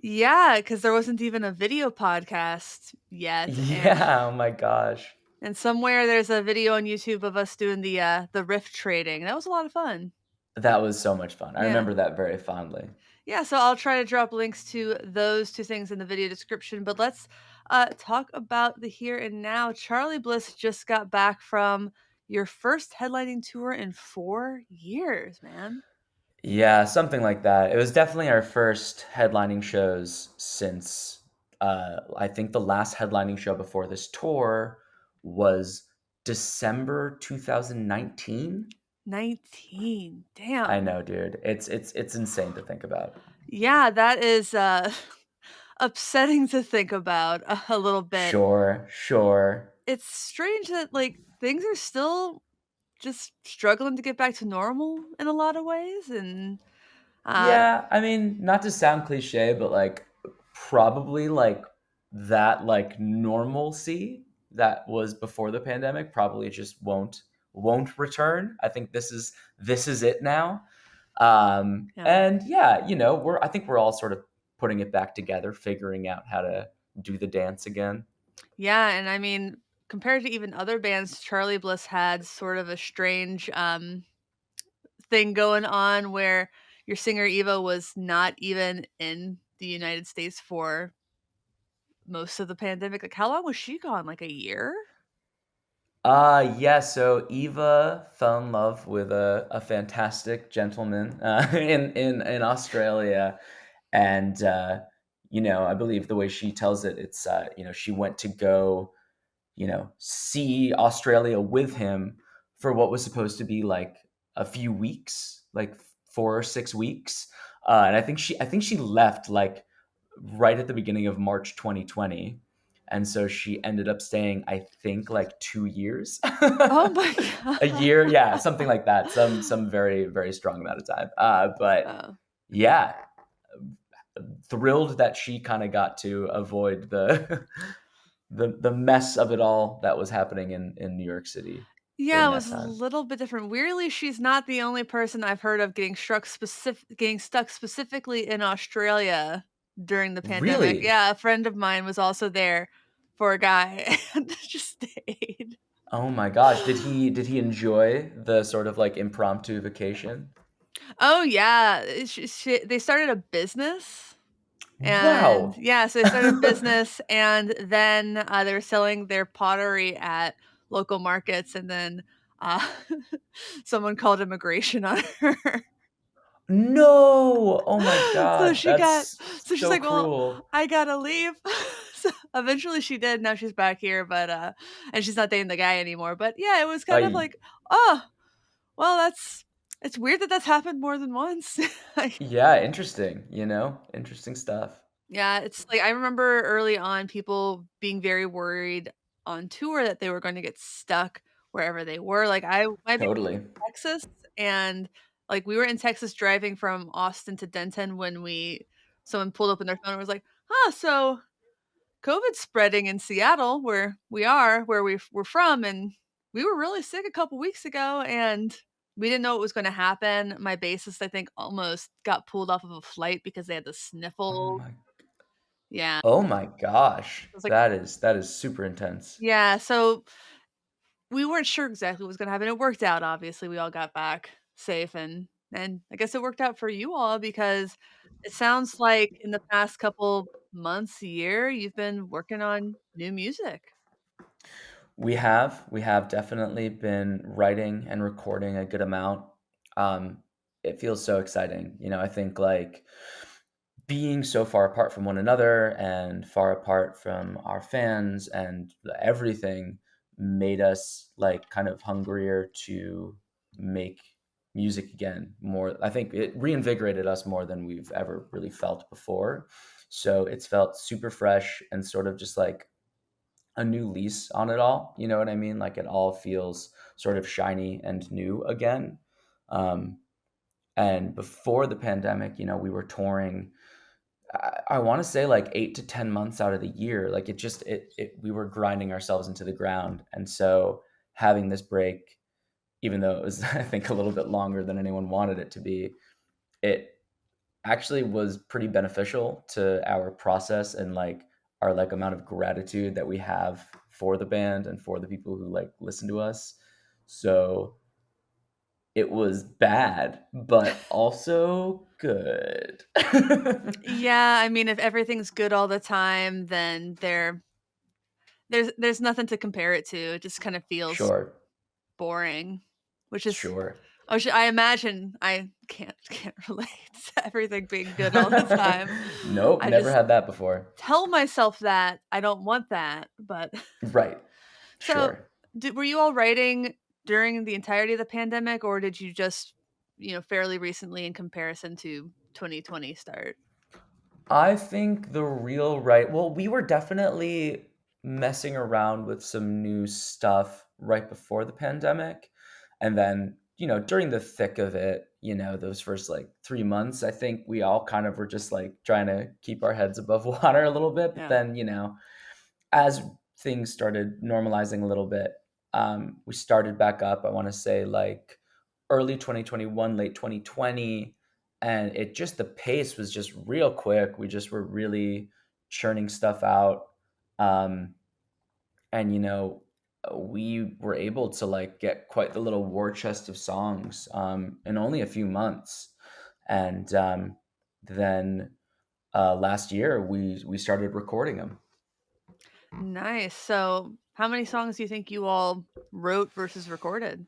[SPEAKER 1] Yeah, because there wasn't even a video podcast yet,
[SPEAKER 4] Yeah, oh my gosh.
[SPEAKER 1] and somewhere there's a video on YouTube of us doing the riff trading. That was a lot of fun.
[SPEAKER 4] That was so much fun. I
[SPEAKER 1] Yeah.
[SPEAKER 4] remember that very fondly.
[SPEAKER 1] Yeah, so I'll try to drop links to those two things in the video description. But let's talk about the here and now. Charly Bliss just got back from your first headlining tour in 4 years, man.
[SPEAKER 4] Yeah, something like that. It was definitely our first headlining shows since I think the last headlining show before this tour was December 2019.
[SPEAKER 1] 19.
[SPEAKER 4] I
[SPEAKER 1] Damn.
[SPEAKER 4] know, dude. It's insane to think about.
[SPEAKER 1] Yeah, that is upsetting to think about a little bit.
[SPEAKER 4] Sure.
[SPEAKER 1] It's strange that like things are still just struggling to get back to normal in a lot of ways, and
[SPEAKER 4] Yeah, I mean, not to sound cliche, but like probably like that like normalcy that was before the pandemic probably just won't return. I think this is it now.
[SPEAKER 1] yeah.
[SPEAKER 4] And yeah, I think we're all sort of putting it back together, figuring out how to do the dance again.
[SPEAKER 1] Yeah, and I mean, compared to even other bands, Charly Bliss had sort of a strange thing going on where your singer Eva was not even in the United States for most of the pandemic. Like, how long was she gone? Like a year?
[SPEAKER 4] Yeah, so Eva fell in love with a fantastic gentleman in Australia. And I believe the way she tells it, it's she went to go, see Australia with him for what was supposed to be like a few weeks, like 4 or 6 weeks. And I think she left like right at the beginning of March 2020. And so she ended up staying, I think, like 2 years,
[SPEAKER 1] Oh my
[SPEAKER 4] a
[SPEAKER 1] god.
[SPEAKER 4] year, yeah, something like that. Some very very strong amount of time. But
[SPEAKER 1] Oh.
[SPEAKER 4] yeah, thrilled that she kind of got to avoid the the mess of it all that was happening in New York City
[SPEAKER 1] Yeah,
[SPEAKER 4] during
[SPEAKER 1] it
[SPEAKER 4] that
[SPEAKER 1] was a
[SPEAKER 4] time.
[SPEAKER 1] little bit different. Weirdly, she's not the only person I've heard of getting stuck specifically in Australia during the pandemic.
[SPEAKER 4] Really?
[SPEAKER 1] Yeah, a friend of mine was also there for a guy and just stayed.
[SPEAKER 4] Oh my gosh, did he enjoy the sort of like impromptu vacation?
[SPEAKER 1] Oh yeah, they started a business. And
[SPEAKER 4] Wow.
[SPEAKER 1] yeah, so they started a business, and then they were selling their pottery at local markets, and then uh, someone called immigration on her.
[SPEAKER 4] No. Oh my
[SPEAKER 1] So
[SPEAKER 4] god.
[SPEAKER 1] she got
[SPEAKER 4] That's
[SPEAKER 1] so she's
[SPEAKER 4] so
[SPEAKER 1] like, "Well,
[SPEAKER 4] cruel.
[SPEAKER 1] I gotta leave." So eventually she did. Now she's back here, but and she's not dating the guy anymore. But yeah, it was kind of
[SPEAKER 4] I
[SPEAKER 1] like, oh, well, it's weird that that's happened more than once. Like,
[SPEAKER 4] Yeah, interesting, interesting stuff.
[SPEAKER 1] yeah, it's like I remember early on people being very worried on tour that they were going to get stuck wherever they were. Like, I my band was
[SPEAKER 4] Totally.
[SPEAKER 1] in Texas, and, like, we were in Texas driving from Austin to Denton when someone pulled up in their phone and was like, "Huh, so COVID's spreading in Seattle where we are, where we're from, and we were really sick a couple weeks ago, and we didn't know what was gonna happen." My bassist, I think, almost got pulled off of a flight because they had the
[SPEAKER 4] Oh
[SPEAKER 1] sniffles.
[SPEAKER 4] my
[SPEAKER 1] Yeah.
[SPEAKER 4] oh my gosh.
[SPEAKER 1] I was like,
[SPEAKER 4] That is super intense.
[SPEAKER 1] yeah, so we weren't sure exactly what was gonna happen. It worked out, obviously, we all got back safe, and I guess it worked out for you all because it sounds like in the past couple months, year, you've been working on new music.
[SPEAKER 4] We have definitely been writing and recording a good amount. It feels so exciting. I think like being so far apart from one another and far apart from our fans and everything made us like kind of hungrier to make music again. More, I think it reinvigorated us more than we've ever really felt before. So it's felt super fresh and sort of just like a new lease on it all. You know what I mean? Like it all feels sort of shiny and new again. Um, and before the pandemic, we were touring. I want to say like 8 to 10 months out of the year. Like it just we were grinding ourselves into the ground, and so having this break, even though it was I think a little bit longer than anyone wanted it to be, it actually was pretty beneficial to our process and like our like amount of gratitude that we have for the band and for the people who like listen to us. So it was bad, but also good.
[SPEAKER 1] Yeah, I mean, if everything's good all the time, then there's nothing to compare it to. It just kind of feels
[SPEAKER 4] Sure,
[SPEAKER 1] boring, which is
[SPEAKER 4] sure.
[SPEAKER 1] I imagine I can't relate to everything being good all the time.
[SPEAKER 4] Nope,
[SPEAKER 1] I
[SPEAKER 4] never
[SPEAKER 1] just
[SPEAKER 4] had that before.
[SPEAKER 1] tell myself that I don't want that, but
[SPEAKER 4] Right,
[SPEAKER 1] so
[SPEAKER 4] sure.
[SPEAKER 1] were you all writing during the entirety of the pandemic, or did you just, fairly recently in comparison to 2020 start?
[SPEAKER 4] I think the real right well, we were definitely messing around with some new stuff right before the pandemic. And then, during the thick of it, those first like 3 months, I think we all kind of were just like trying to keep our heads above water a little bit. But
[SPEAKER 1] Yeah.
[SPEAKER 4] then, as things started normalizing a little bit, we started back up. I want to say like early 2021, late 2020, and it just the pace was just real quick. We just were really churning stuff out, um, and we were able to like get quite the little war chest of songs in only a few months, and then last year we started recording them.
[SPEAKER 1] Nice. So, how many songs do you think you all wrote versus recorded?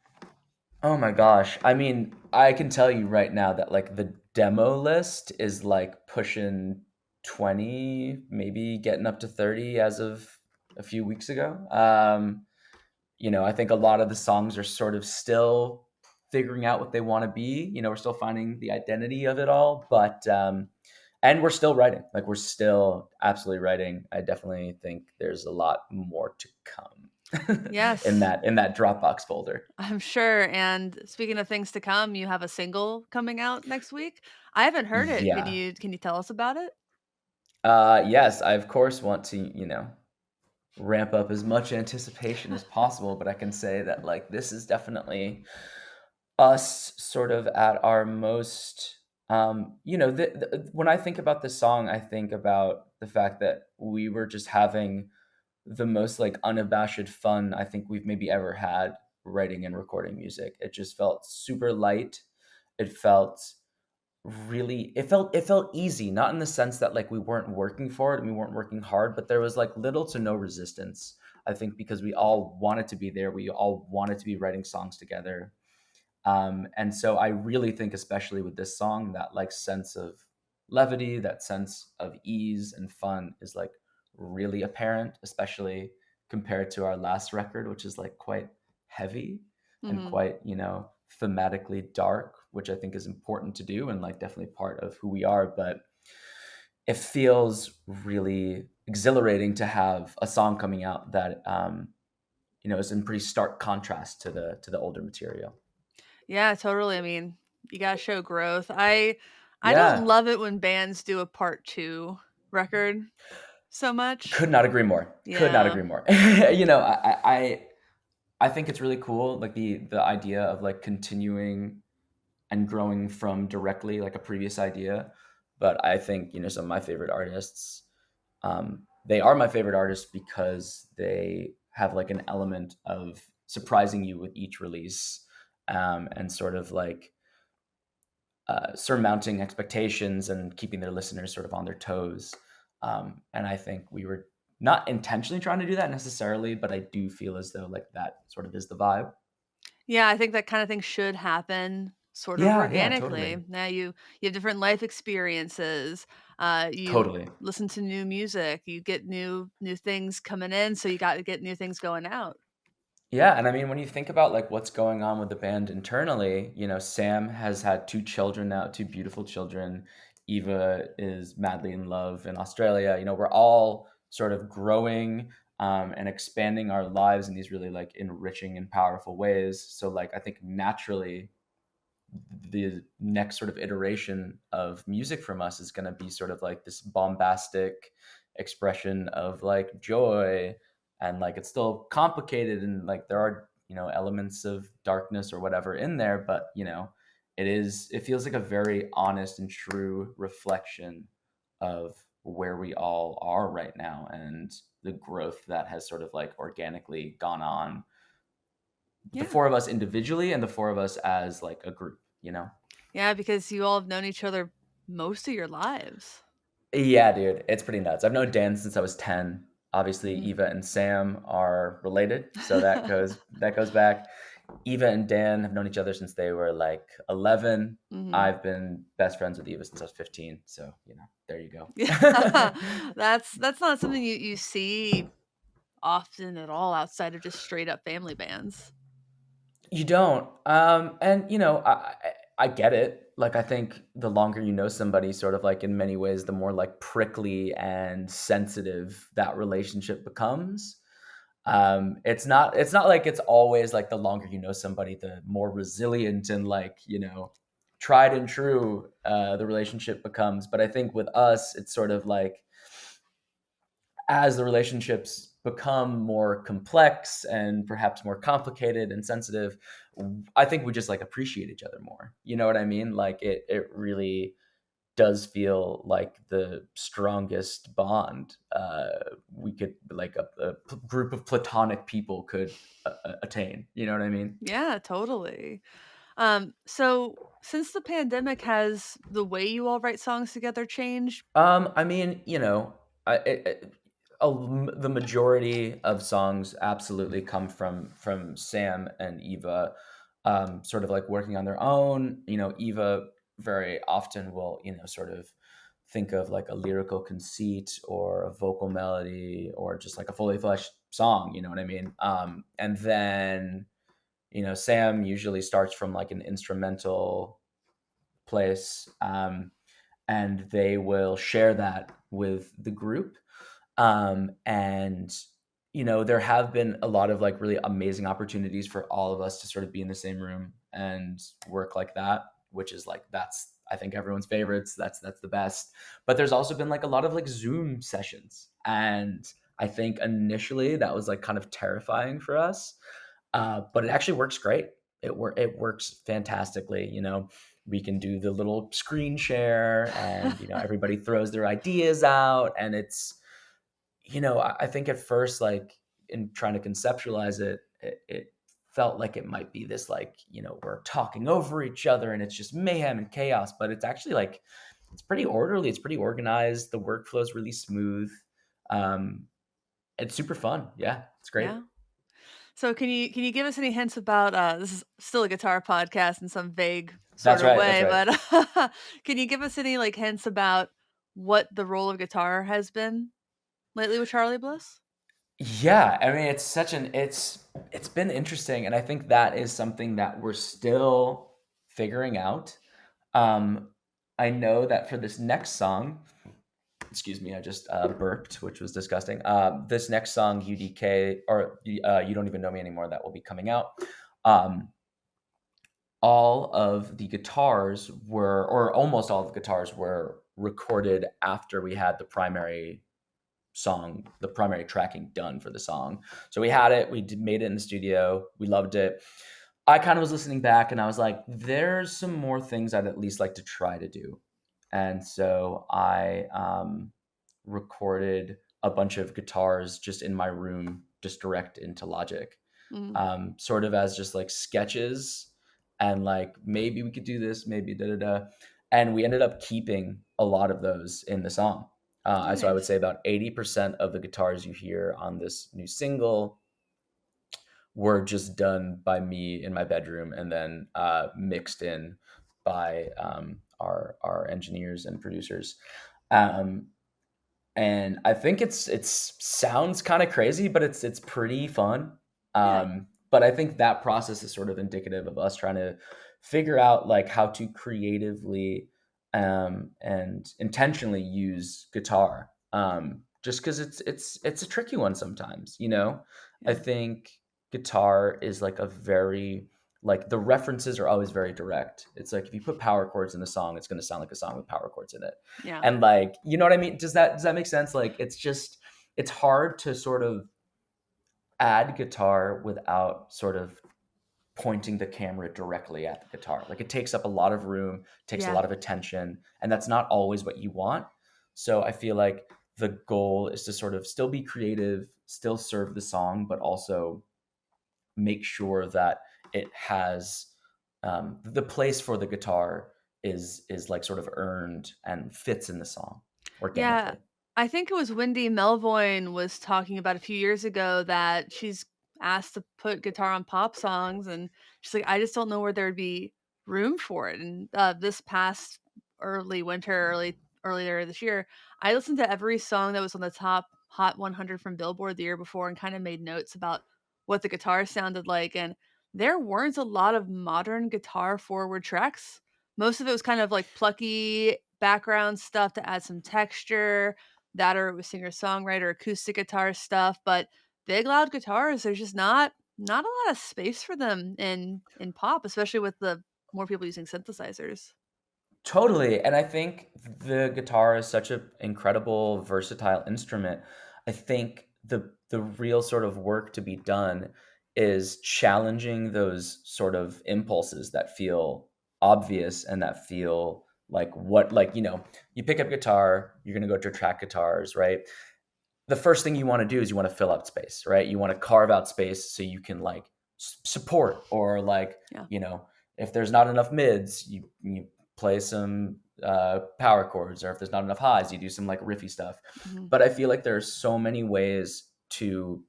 [SPEAKER 4] Oh my gosh. I mean, I can tell you right now that like the demo list is like pushing 20, maybe getting up to 30 as of a few weeks ago. I think a lot of the songs are sort of still figuring out what they want to be. We're still finding the identity of it all, but and we're still writing. Like we're still absolutely writing. I definitely think there's a lot more to come in
[SPEAKER 1] Yes,
[SPEAKER 4] that Dropbox folder.
[SPEAKER 1] I'm sure. And speaking of things to come, you have a single coming out next week. I haven't heard it. Can
[SPEAKER 4] Yeah.
[SPEAKER 1] you tell us about it?
[SPEAKER 4] Yes, I of course want to, ramp up as much anticipation as possible, but I can say that like this is definitely us sort of at our most when I think about this song, I think about the fact that we were just having the most like unabashed fun I think we've maybe ever had writing and recording music. It just felt super light. It felt it felt easy, not in the sense that like we weren't working for it and we weren't working hard, but there was like little to no resistance. I think because we all wanted to be there, we all wanted to be writing songs together. And so I really think, especially with this song, that like sense of levity, that sense of ease and fun is like really apparent, especially compared to our last record, which is like quite heavy and
[SPEAKER 1] Mhm.
[SPEAKER 4] quite, thematically dark, which I think is important to do and like definitely part of who we are. But it feels really exhilarating to have a song coming out that is in pretty stark contrast to the older material.
[SPEAKER 1] Yeah, totally. I mean, you gotta show growth. I don't
[SPEAKER 4] Yeah,
[SPEAKER 1] love it when bands do a part 2 record so much.
[SPEAKER 4] could not agree more. Could not
[SPEAKER 1] Yeah.
[SPEAKER 4] agree more. I think it's really cool, like the idea of like continuing and growing from directly like a previous idea. But I think some of my favorite artists, they are my favorite artists because they have like an element of surprising you with each release, and sort of like surmounting expectations and keeping their listeners sort of on their toes. And I think we were not intentionally trying to do that necessarily, but I do feel as though like that sort of is the vibe.
[SPEAKER 1] Yeah, I think that kind of thing should happen sort of
[SPEAKER 4] Yeah, yeah,
[SPEAKER 1] organically.
[SPEAKER 4] totally.
[SPEAKER 1] Now you have different life experiences. You
[SPEAKER 4] Totally.
[SPEAKER 1] listen to new music. You get new things coming in, so you got to get new things going out.
[SPEAKER 4] Yeah, and I mean, when you think about like what's going on with the band internally, Sam has had two children now, two beautiful children. Eva is madly in love in Australia. We're all sort of growing, and expanding our lives in these really like enriching and powerful ways. So like I think naturally the next sort of iteration of music from us is going to be sort of like this bombastic expression of like joy, and like it's still complicated, and like there are elements of darkness or whatever in there, but it feels like a very honest and true reflection of where we all are right now and the growth that has sort of like organically gone on, the
[SPEAKER 1] Yeah.
[SPEAKER 4] four of us individually and the four of us as like a group.
[SPEAKER 1] Yeah, because you all have known each other most of your lives.
[SPEAKER 4] Yeah, dude, it's pretty nuts. I've known Dan since I was 10. Obviously,
[SPEAKER 1] Mhm.
[SPEAKER 4] Eva and Sam are related, so that goes back. Eva and Dan have known each other since they were like 11.
[SPEAKER 1] Mhm.
[SPEAKER 4] I've been best friends with Eva since I was 15, so there you go.
[SPEAKER 1] Yeah. That's not something you see often at all outside of just straight up family bands.
[SPEAKER 4] You don't. And I get it. Like I think the longer you know somebody, sort of like in many ways, the more like prickly and sensitive that relationship becomes. It's not like it's always like the longer you know somebody, the more resilient and like, tried and true the relationship becomes. But I think with us, it's sort of like as the relationships become more complex and perhaps more complicated and sensitive, I think we just like appreciate each other more. You know what I mean? Like it really does feel like the strongest bond we could like a group of platonic people could attain. You know what I mean?
[SPEAKER 1] Yeah, totally. So since the pandemic, has the way you all write songs together changed?
[SPEAKER 4] I mean, the majority of songs absolutely come from Sam and Eva, sort of like working on their own. Eva very often will, sort of think of like a lyrical conceit or a vocal melody or just like a fully fleshed song. You know what I mean? And then Sam usually starts from like an instrumental place. And they will share that with the group. And there have been a lot of like really amazing opportunities for all of us to sort of be in the same room and work like that, which is like that's I think everyone's favorites. That's the best. But there's also been like a lot of like Zoom sessions, and I think initially that was like kind of terrifying for us, but it actually works great. It works fantastically. We can do the little screen share, and everybody throws their ideas out, and it's I think at first, like in trying to conceptualize it felt like it might be this like we're talking over each other and it's just mayhem and chaos, but it's actually like it's pretty orderly, it's pretty organized, the workflow is really smooth. um it's super fun. Yeah, it's great.
[SPEAKER 1] Yeah. So can you give us any hints about this is still a guitar podcast in some vague sort
[SPEAKER 4] That's
[SPEAKER 1] of
[SPEAKER 4] right, that's
[SPEAKER 1] way,
[SPEAKER 4] right.
[SPEAKER 1] but can you give us any like hints about what the role of guitar has been lately with Charlie Bliss?
[SPEAKER 4] Yeah, I mean, it's been interesting, and I think that is something that we're still figuring out. Um, I know that for this next song, excuse me, I just burped, which was disgusting. This next song, UDK, or You Don't Even Know Me Anymore, that will be coming out. All of the guitars were, or almost all of the guitars were recorded after we had the primary tracking done for the song. So we had it, made it in the studio, we loved it. I kind of was listening back and I was like, there's some more things I'd at least like to try to do. And so I recorded a bunch of guitars just in my room, just direct into Logic, sort of as just like sketches, and like maybe we could do this, maybe da da da. And we ended up keeping a lot of those in the song. So I would
[SPEAKER 1] Nice.
[SPEAKER 4] say about 80% of the guitars you hear on this new single were just done by me in my bedroom, and then mixed in by our engineers and producers. And I think it's sounds kind of crazy, but it's pretty fun.
[SPEAKER 1] Yeah.
[SPEAKER 4] But I think that process is sort of indicative of us trying to figure out like how to creatively and intentionally use guitar. Just because it's a tricky one sometimes, you know. I
[SPEAKER 1] Yeah.
[SPEAKER 4] think guitar is like a very, like, the references are always very direct. It's like if you put power chords in a song, it's going to sound like a song with power chords in it.
[SPEAKER 1] Yeah.
[SPEAKER 4] And like, you know what I mean? Does that make sense? Like, it's hard to sort of add guitar without sort of pointing the camera directly at the guitar. Like, it takes up a lot of room, takes a
[SPEAKER 1] Yeah.
[SPEAKER 4] lot of attention, and that's not always what you want. So I feel like the goal is to sort of still be creative, still serve the song, but also make sure that it has the place for the guitar is like sort of earned and fits in the song
[SPEAKER 1] Yeah.
[SPEAKER 4] organically.
[SPEAKER 1] I think it was Wendy Melvoin was talking about a few years ago that she's asked to put guitar on pop songs, and she's like, I just don't know where there'd be room for it. And this past early winter, earlier this year, I listened to every song that was on the top Hot 100 from Billboard the year before and kind of made notes about what the guitar sounded like. And there weren't a lot of modern guitar forward tracks. Most of it was kind of like plucky background stuff to add some texture, that or it was singer-songwriter, acoustic guitar stuff, but big loud guitars, there's just not a lot of space for them in pop, especially with the more people using synthesizers.
[SPEAKER 4] Totally. And I think the guitar is such an incredible, versatile instrument. I think the real sort of work to be done is challenging those sort of impulses that feel obvious and that feel like what, like, you know, you pick up guitar, you're going to go to track guitars, right? The first thing you want to do is you want to fill out space, right? You want to carve out space so you can like support, or like,
[SPEAKER 1] Yeah.
[SPEAKER 4] you know, if there's not enough mids, you play some power chords, or if there's not enough highs, you do some like riffy stuff.
[SPEAKER 1] Mhm.
[SPEAKER 4] But I feel like there's so many ways to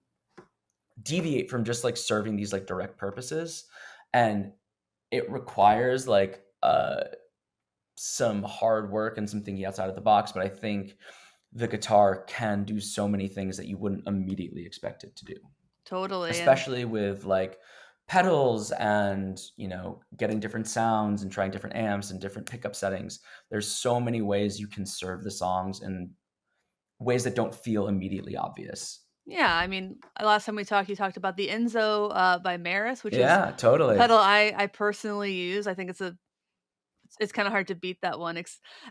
[SPEAKER 4] deviate from just like serving these like direct purposes, and it requires like some hard work and some thinking outside of the box. But I think the guitar can do so many things that you wouldn't immediately expect it to do,
[SPEAKER 1] Totally, and
[SPEAKER 4] especially with like pedals and, you know, getting different sounds and trying different amps and different pickup settings. There's so many ways you can serve the songs in ways that don't feel immediately obvious.
[SPEAKER 1] yeah, I mean, last time we talked, you talked about the Enzo, by Maris, which is
[SPEAKER 4] Yeah,
[SPEAKER 1] a
[SPEAKER 4] totally.
[SPEAKER 1] pedal I personally use. I think it's kinda hard to beat that one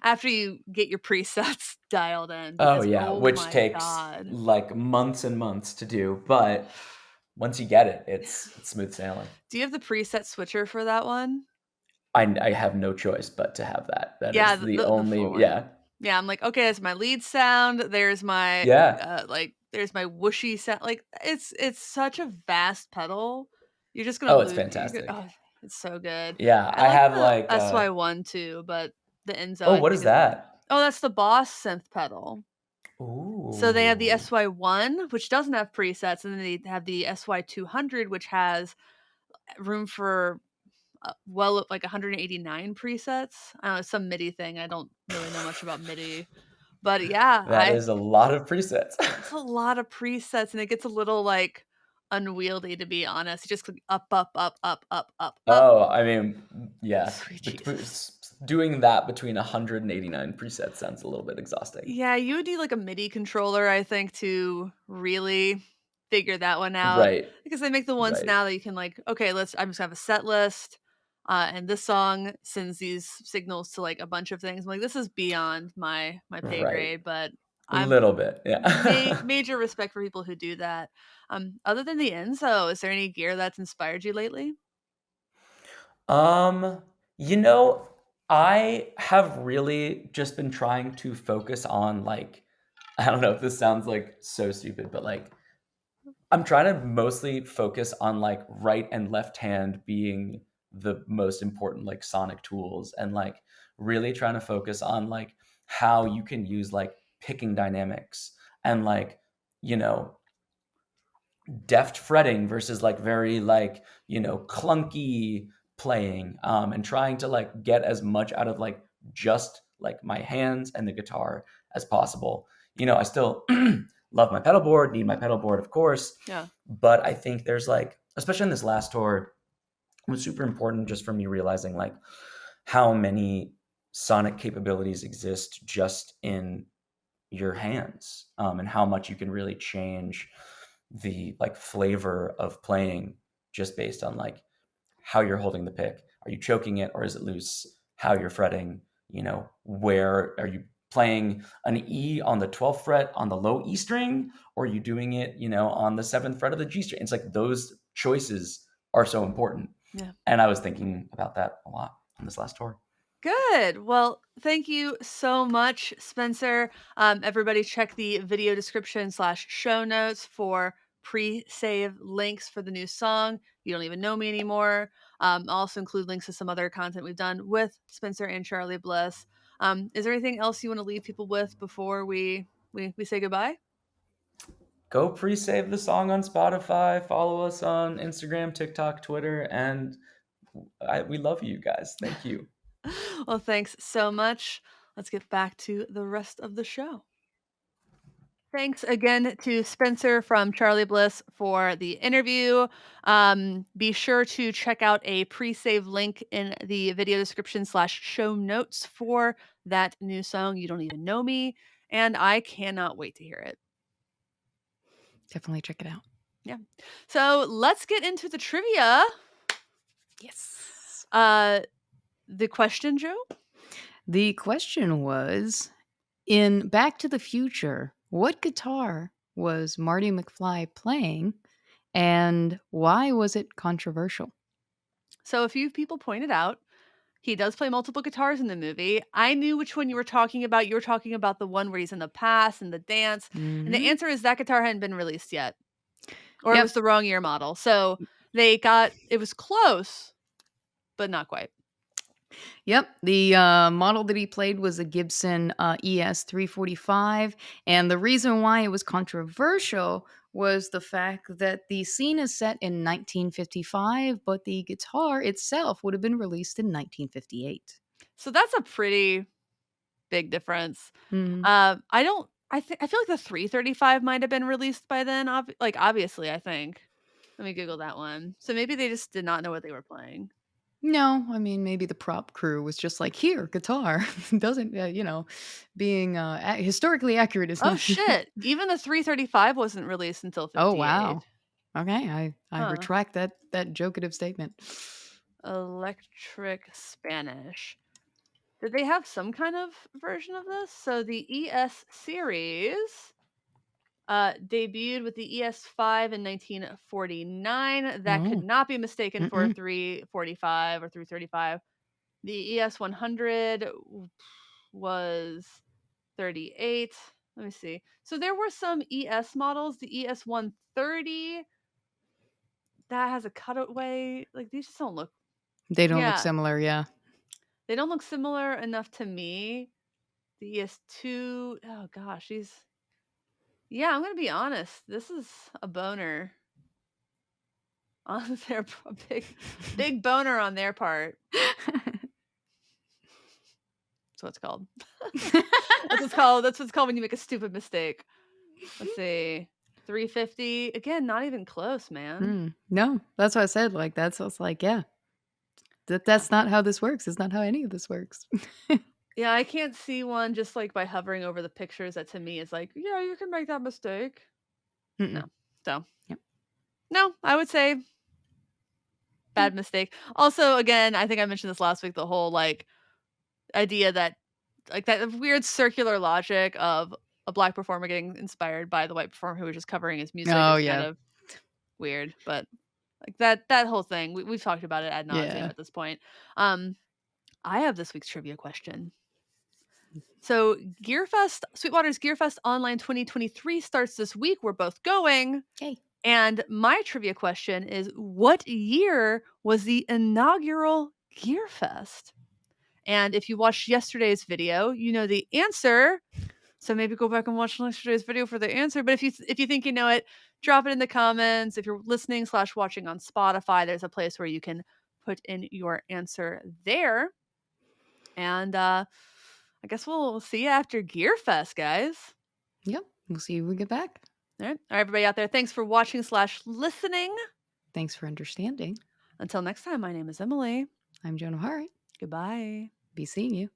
[SPEAKER 1] after you get your presets dialed in
[SPEAKER 4] Oh
[SPEAKER 1] because,
[SPEAKER 4] yeah,
[SPEAKER 1] oh
[SPEAKER 4] which
[SPEAKER 1] my
[SPEAKER 4] takes
[SPEAKER 1] god.
[SPEAKER 4] like months and months to do, but once you get it, it's smooth sailing.
[SPEAKER 1] Do you have the preset switcher for that one?
[SPEAKER 4] I have no choice but to have that. That
[SPEAKER 1] Yeah,
[SPEAKER 4] is
[SPEAKER 1] the
[SPEAKER 4] the
[SPEAKER 1] the the
[SPEAKER 4] only,
[SPEAKER 1] full one.
[SPEAKER 4] yeah.
[SPEAKER 1] Yeah, I'm like, "Okay, there's my lead sound, there's my,
[SPEAKER 4] Yeah.
[SPEAKER 1] there's my whooshy sound." Like, it's such a vast pedal. You're just gonna
[SPEAKER 4] Oh, it's
[SPEAKER 1] lose you're go
[SPEAKER 4] fantastic.
[SPEAKER 1] oh, it's so good.
[SPEAKER 4] Yeah,
[SPEAKER 1] I
[SPEAKER 4] I
[SPEAKER 1] like
[SPEAKER 4] have
[SPEAKER 1] the
[SPEAKER 4] like
[SPEAKER 1] SY1 too, but the Enzo
[SPEAKER 4] oh,
[SPEAKER 1] I
[SPEAKER 4] what
[SPEAKER 1] think
[SPEAKER 4] is
[SPEAKER 1] is
[SPEAKER 4] that?
[SPEAKER 1] oh, that's the Boss synth pedal. So they have the
[SPEAKER 4] Ooh.
[SPEAKER 1] SY1, which doesn't have presets, and then they have the SY200, which has room for well, like 189 presets. I don't know, some MIDI thing. I don't really know much about MIDI, but yeah,
[SPEAKER 4] That is a lot of presets.
[SPEAKER 1] it's a lot of presets, and it gets a little like unwieldy to be honest. You just click up, up, up, up, up, up, up.
[SPEAKER 4] Oh, I mean, yeah.
[SPEAKER 1] Sweet Jesus.
[SPEAKER 4] doing that between 189 presets sounds a little bit exhausting.
[SPEAKER 1] Yeah, you would need like a MIDI controller, I think, to really figure that one out.
[SPEAKER 4] Right.
[SPEAKER 1] Because they make the ones
[SPEAKER 4] Right.
[SPEAKER 1] now that you can like, okay, I'm just gonna have a set list. And this song sends these signals to like a bunch of things. I'm like, this is beyond my pay
[SPEAKER 4] Right.
[SPEAKER 1] grade, but
[SPEAKER 4] A
[SPEAKER 1] I'm
[SPEAKER 4] little bit. Yeah.
[SPEAKER 1] major respect for people who do that. Other than the Enzo, is there any gear that's inspired you lately?
[SPEAKER 4] Um, you know, I have really just been trying to focus on like I don't know if this sounds like so stupid, but like I'm trying to mostly focus on like right and left hand being the most important like sonic tools and like really trying to focus on like how you can use like picking dynamics and like you know deft fretting versus like very like clunky playing and trying to like get as much out of like just like my hands and the guitar as possible. I still love my pedal board, need my pedal board of course,
[SPEAKER 1] Yeah.
[SPEAKER 4] but I think there's like, especially in this last tour, it was super important just for me realizing like how many sonic capabilities exist just in your hands, and how much you can really change the like flavor of playing just based on like how you're holding the pick. Are you choking it or is it loose? How you're fretting, where are you playing an E on the 12th fret on the low E string, or are you doing it, on the 7th fret of the G string? It's like those choices are so important.
[SPEAKER 1] Yeah.
[SPEAKER 4] And I was thinking about that a lot on this last tour.
[SPEAKER 1] Good. Well, thank you so much, Spencer. Everybody check the video description / show notes for pre-save links for the new song. You don't even know me anymore. I'll also include links to some other content we've done with Spencer and Charly Bliss. Is there anything else you want to leave people with before we say goodbye?
[SPEAKER 4] Go pre-save the song on Spotify, follow us on Instagram, TikTok, Twitter, and we love you guys. Thank you.
[SPEAKER 1] Well, thanks so much. Let's get back to the rest of the show. Thanks again to Spencer from Charly Bliss for the interview. Be sure to check out a pre-save link in the video description / show notes for that new song, You Don't Even Know Me. And I cannot wait to hear it.
[SPEAKER 2] Definitely check it out.
[SPEAKER 1] Yeah. So let's get into the trivia.
[SPEAKER 2] Yes.
[SPEAKER 1] The question, Joe?
[SPEAKER 2] The question was, in Back to the Future, what guitar was Marty McFly playing, and why was it controversial?
[SPEAKER 1] So a few people pointed out he does play multiple guitars in the movie. I knew which one you were talking about. You were talking about the one where he's in the past and the dance. And the
[SPEAKER 2] Mhm.
[SPEAKER 1] answer is that guitar hadn't been released yet. Or it
[SPEAKER 2] Yep.
[SPEAKER 1] was the wrong year model. So it was close, but not quite.
[SPEAKER 2] Yep. The model that he played was a Gibson ES 345. And the reason why it was controversial was the fact that the scene is set in 1955, but the guitar itself would have been released in 1958.
[SPEAKER 1] So that's a pretty big difference.
[SPEAKER 2] Mhm.
[SPEAKER 1] I feel like the 335 might have been released by then. Obviously, I think. Let me Google that one. So maybe they just did not know what they were playing.
[SPEAKER 2] No, I mean, maybe the prop crew was just like, here, guitar. Doesn't, being historically accurate is
[SPEAKER 1] Oh
[SPEAKER 2] not.
[SPEAKER 1] shit! Even the 335 wasn't released until
[SPEAKER 2] Oh,
[SPEAKER 1] 58.
[SPEAKER 2] wow. Okay, I
[SPEAKER 1] Huh.
[SPEAKER 2] retract that jokative statement.
[SPEAKER 1] Electric Spanish. Did they have some kind of version of this? So the ES series debuted with the ES5 in 1949. That could
[SPEAKER 2] Oh,
[SPEAKER 1] not be mistaken for a
[SPEAKER 2] mm-mm.
[SPEAKER 1] 345 or 335. The ES100 was 38. Let me see. So there were some ES models. The ES130 that has a cutaway. Like these just don't look.
[SPEAKER 2] They don't look
[SPEAKER 1] Yeah,
[SPEAKER 2] similar, yeah.
[SPEAKER 1] they don't look similar enough to me. The ES2. Oh gosh, these. Yeah, I'm gonna be honest. This is a boner on their big boner on their part. That's what it's called. That's what it's called. That's what it's called when you make a stupid mistake. Let's see. 350. Again, not even close, man.
[SPEAKER 2] No, that's what I said. Like, that's what's like, yeah. That's not how this works. It's not how any of this works.
[SPEAKER 1] Yeah, I can't see one just like by hovering over the pictures that to me is like, yeah, you can make that mistake. No.
[SPEAKER 2] Mm-mm.
[SPEAKER 1] So,
[SPEAKER 2] Yep.
[SPEAKER 1] no, I would say bad mistake. Also, again, I think I mentioned this last week, the whole like idea that like that weird circular logic of a black performer getting inspired by the white performer who was just covering his music
[SPEAKER 2] Oh,
[SPEAKER 1] is kind
[SPEAKER 2] yeah.
[SPEAKER 1] of weird, but like that whole thing, we've talked about it ad nauseum
[SPEAKER 2] Yeah.
[SPEAKER 1] at this point. I have this week's trivia question. So Sweetwater's Gearfest Online 2023 starts this week. We're both going.
[SPEAKER 2] Hey.
[SPEAKER 1] And my trivia question is, what year was the inaugural Gearfest? And if you watched yesterday's video, you know the answer. So maybe go back and watch yesterday's video for the answer. But if you think you know it, drop it in the comments. If you're listening/watching on Spotify, there's a place where you can put in your answer there. And I guess we'll see you after Gearfest, guys.
[SPEAKER 2] Yep. We'll see you when we get back.
[SPEAKER 1] All right, everybody out there, thanks for watching/listening.
[SPEAKER 2] Thanks for understanding.
[SPEAKER 1] Until next time, my name is Emily.
[SPEAKER 2] I'm Joan O'Hara.
[SPEAKER 1] Goodbye.
[SPEAKER 2] Be seeing you.